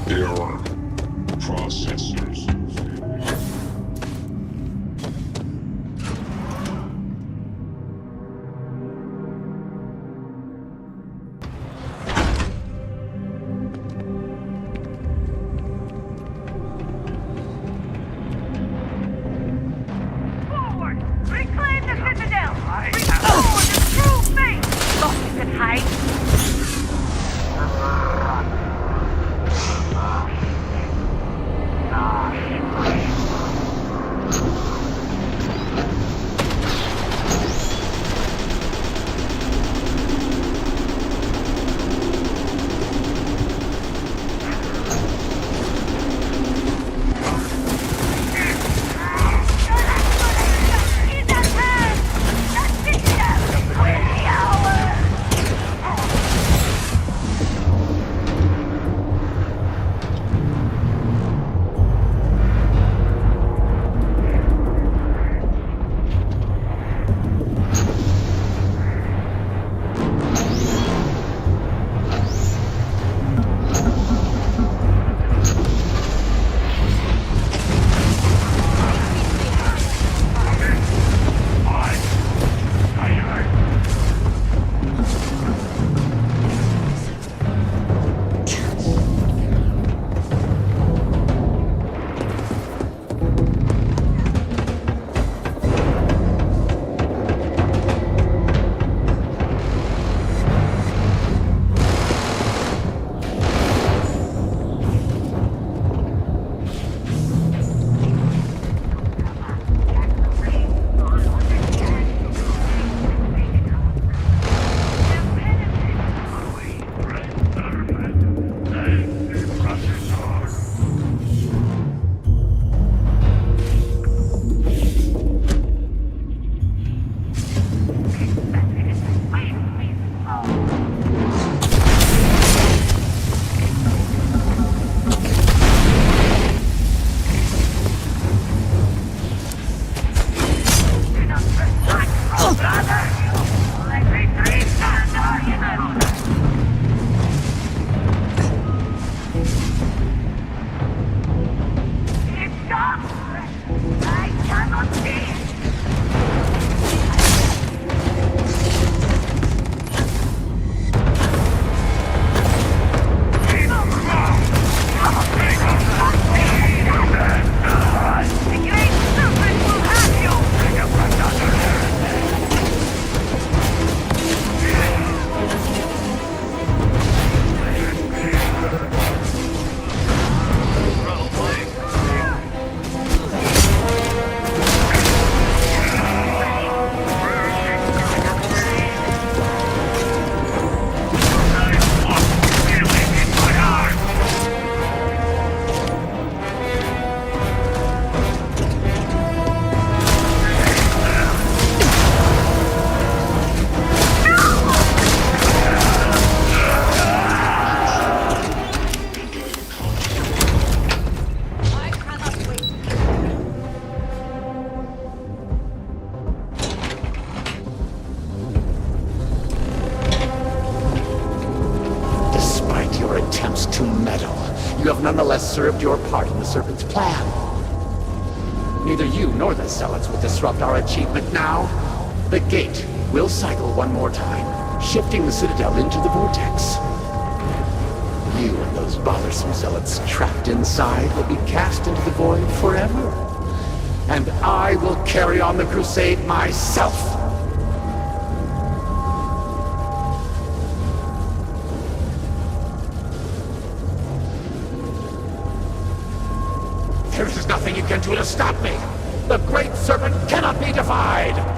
Error. Processors. Forward! Reclaim the Citadel! Restore the true faith! Lost in height! You have nonetheless served your part in the Serpent's plan. Neither you nor the Zealots will disrupt our achievement now. The gate will cycle one more time, shifting the Citadel into the Vortex. You and those bothersome Zealots trapped inside will be cast into the void forever. And I will carry on the crusade myself! There is nothing you can do to stop me! The Great Serpent cannot be defied!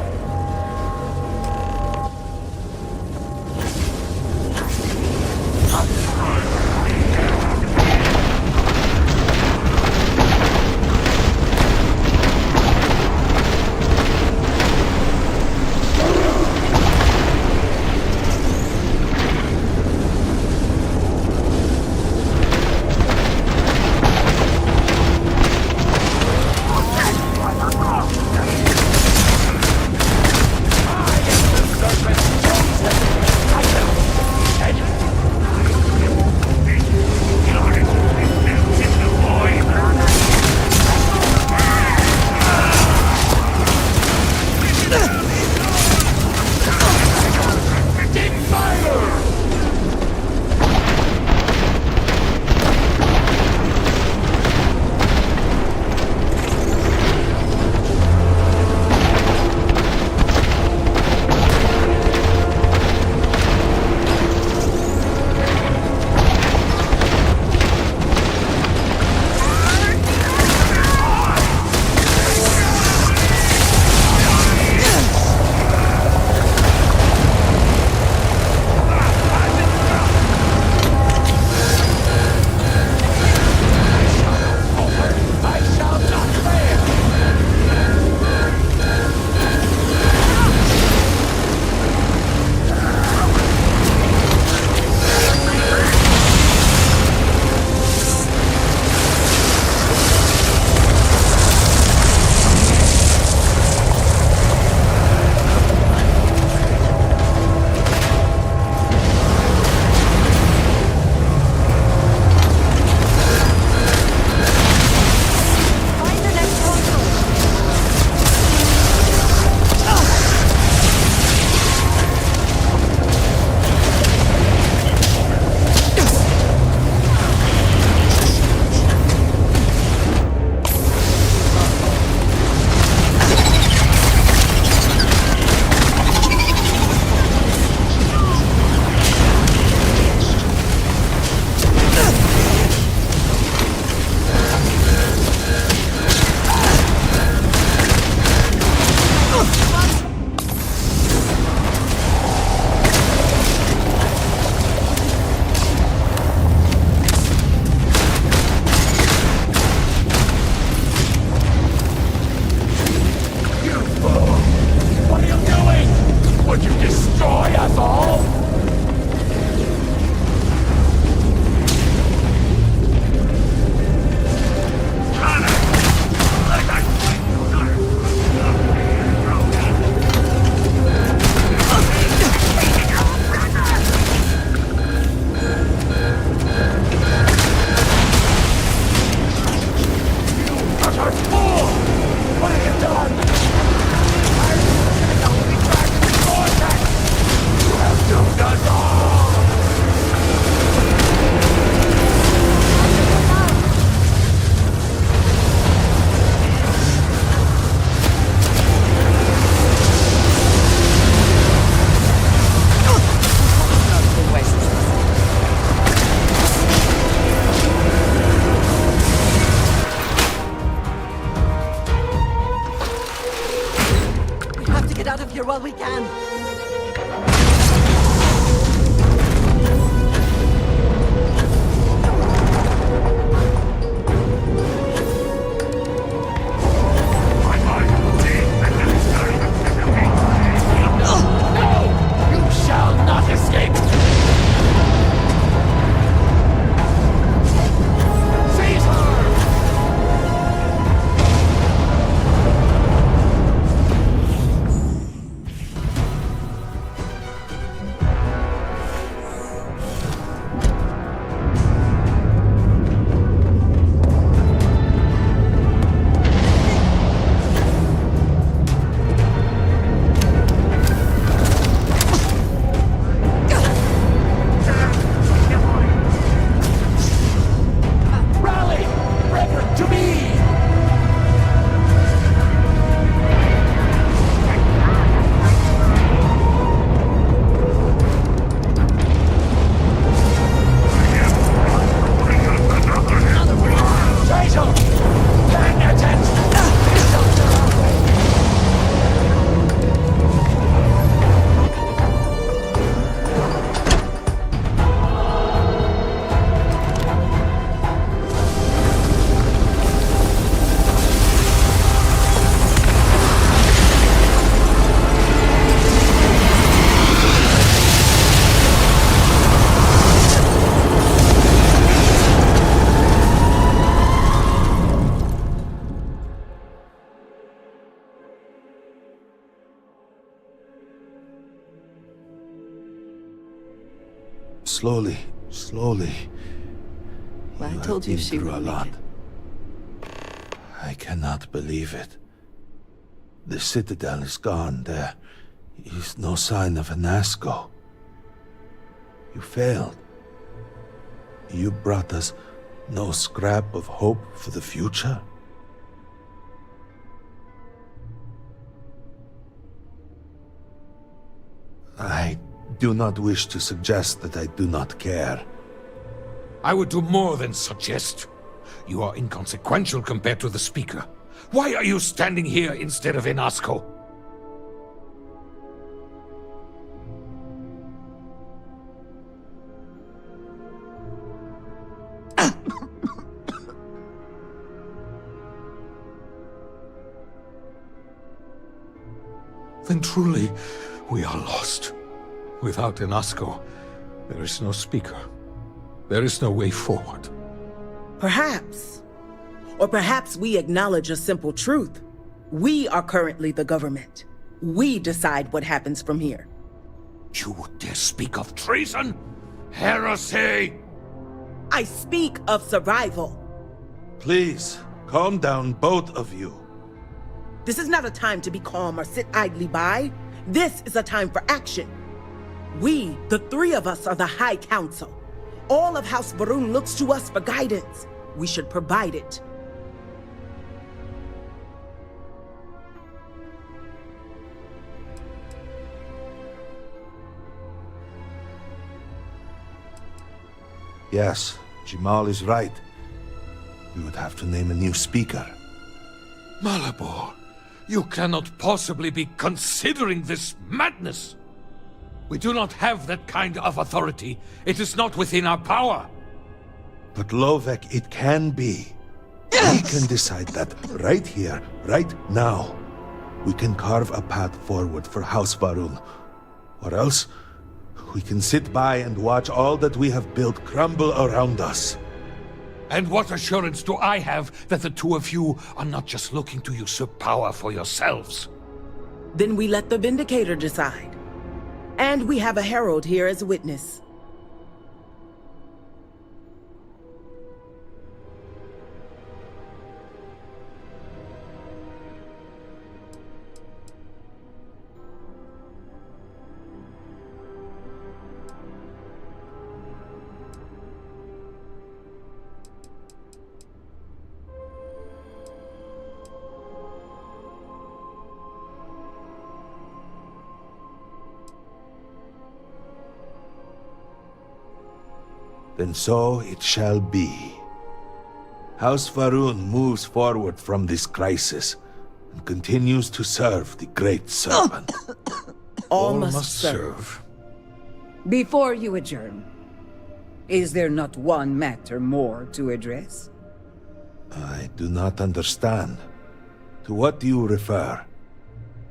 Slowly, slowly. I have told you been she through would a make lot. it. I cannot believe it. The Citadel is gone. There is no sign of Anasco. You failed. You brought us no scrap of hope for the future. I do not wish to suggest that I do not care. I would do more than suggest. You are inconsequential compared to the Speaker. Why are you standing here instead of in Asco? Then truly, we are lost. Without Enasco, there is no Speaker. There is no way forward. Perhaps. Or perhaps we acknowledge a simple truth. We are currently the government. We decide what happens from here. You would dare speak of treason? Heresy! I speak of survival. Please, calm down, both of you. This is not a time to be calm or sit idly by. This is a time for action. We, the three of us, are the High Council. All of House Varun looks to us for guidance. We should provide it. Yes, Jamal is right. We would have to name a new speaker. Malabor, you cannot possibly be considering this madness. We do not have that kind of authority. It is not within our power. But Lovek, it can be. We can decide that right here, right now. We can carve a path forward for House Varun. Or else, we can sit by and watch all that we have built crumble around us. And what assurance do I have that the two of you are not just looking to usurp power for yourselves? Then we let the Vindicator decide. And we have a herald here as a witness. Then so it shall be. House Varun moves forward from this crisis and continues to serve the Great Serpent. All must serve. Before you adjourn, is there not one matter more to address? I do not understand. To what do you refer?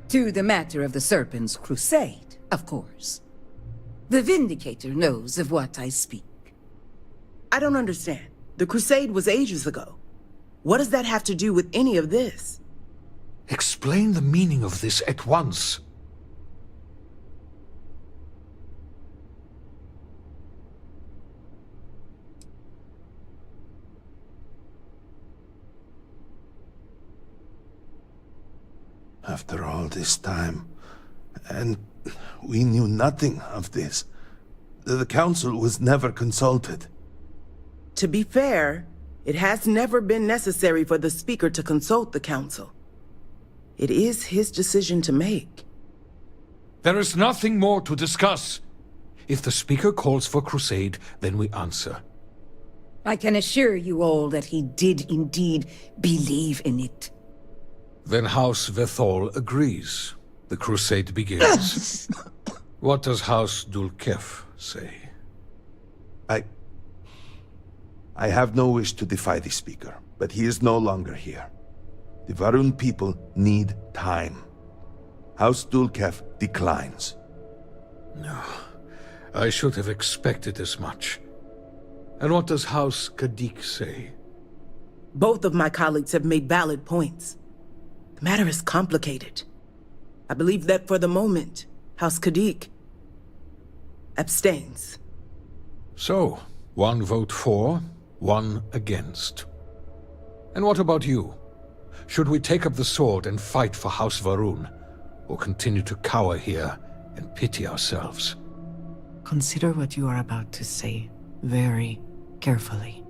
To the matter of the Serpent's crusade, of course. The Vindicator knows of what I speak. I don't understand. The crusade was ages ago. What does that have to do with any of this? Explain the meaning of this at once. After all this time, and we knew nothing of this. The council was never consulted. To be fair, it has never been necessary for the Speaker to consult the Council. It is his decision to make. There is nothing more to discuss. If the Speaker calls for crusade, then we answer. I can assure you all that he did indeed believe in it. Then House Vethol agrees. The crusade begins. What does House Dulkef say? I have no wish to defy the Speaker, but he is no longer here. The Varun people need time. House Dulkef declines. No, I should have expected as much. And what does House Kadik say? Both of my colleagues have made valid points. The matter is complicated. I believe that for the moment, House Kadik abstains. So, 1 vote for, 1 against. And what about you? Should we take up the sword and fight for House Va'ruun, or continue to cower here and pity ourselves? Consider what you are about to say very carefully.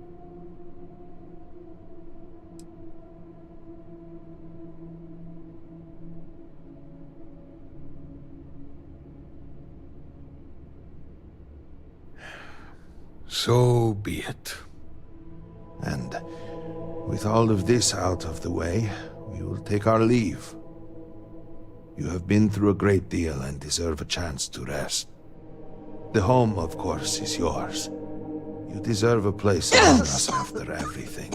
So be it. And with all of this out of the way, we will take our leave. You have been through a great deal and deserve a chance to rest. The home, of course, is yours. You deserve a place among us after everything.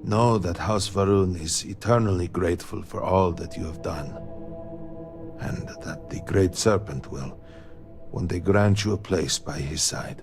Know that House Va'ruun is eternally grateful for all that you have done, and that the Great Serpent will one day grant you a place by his side.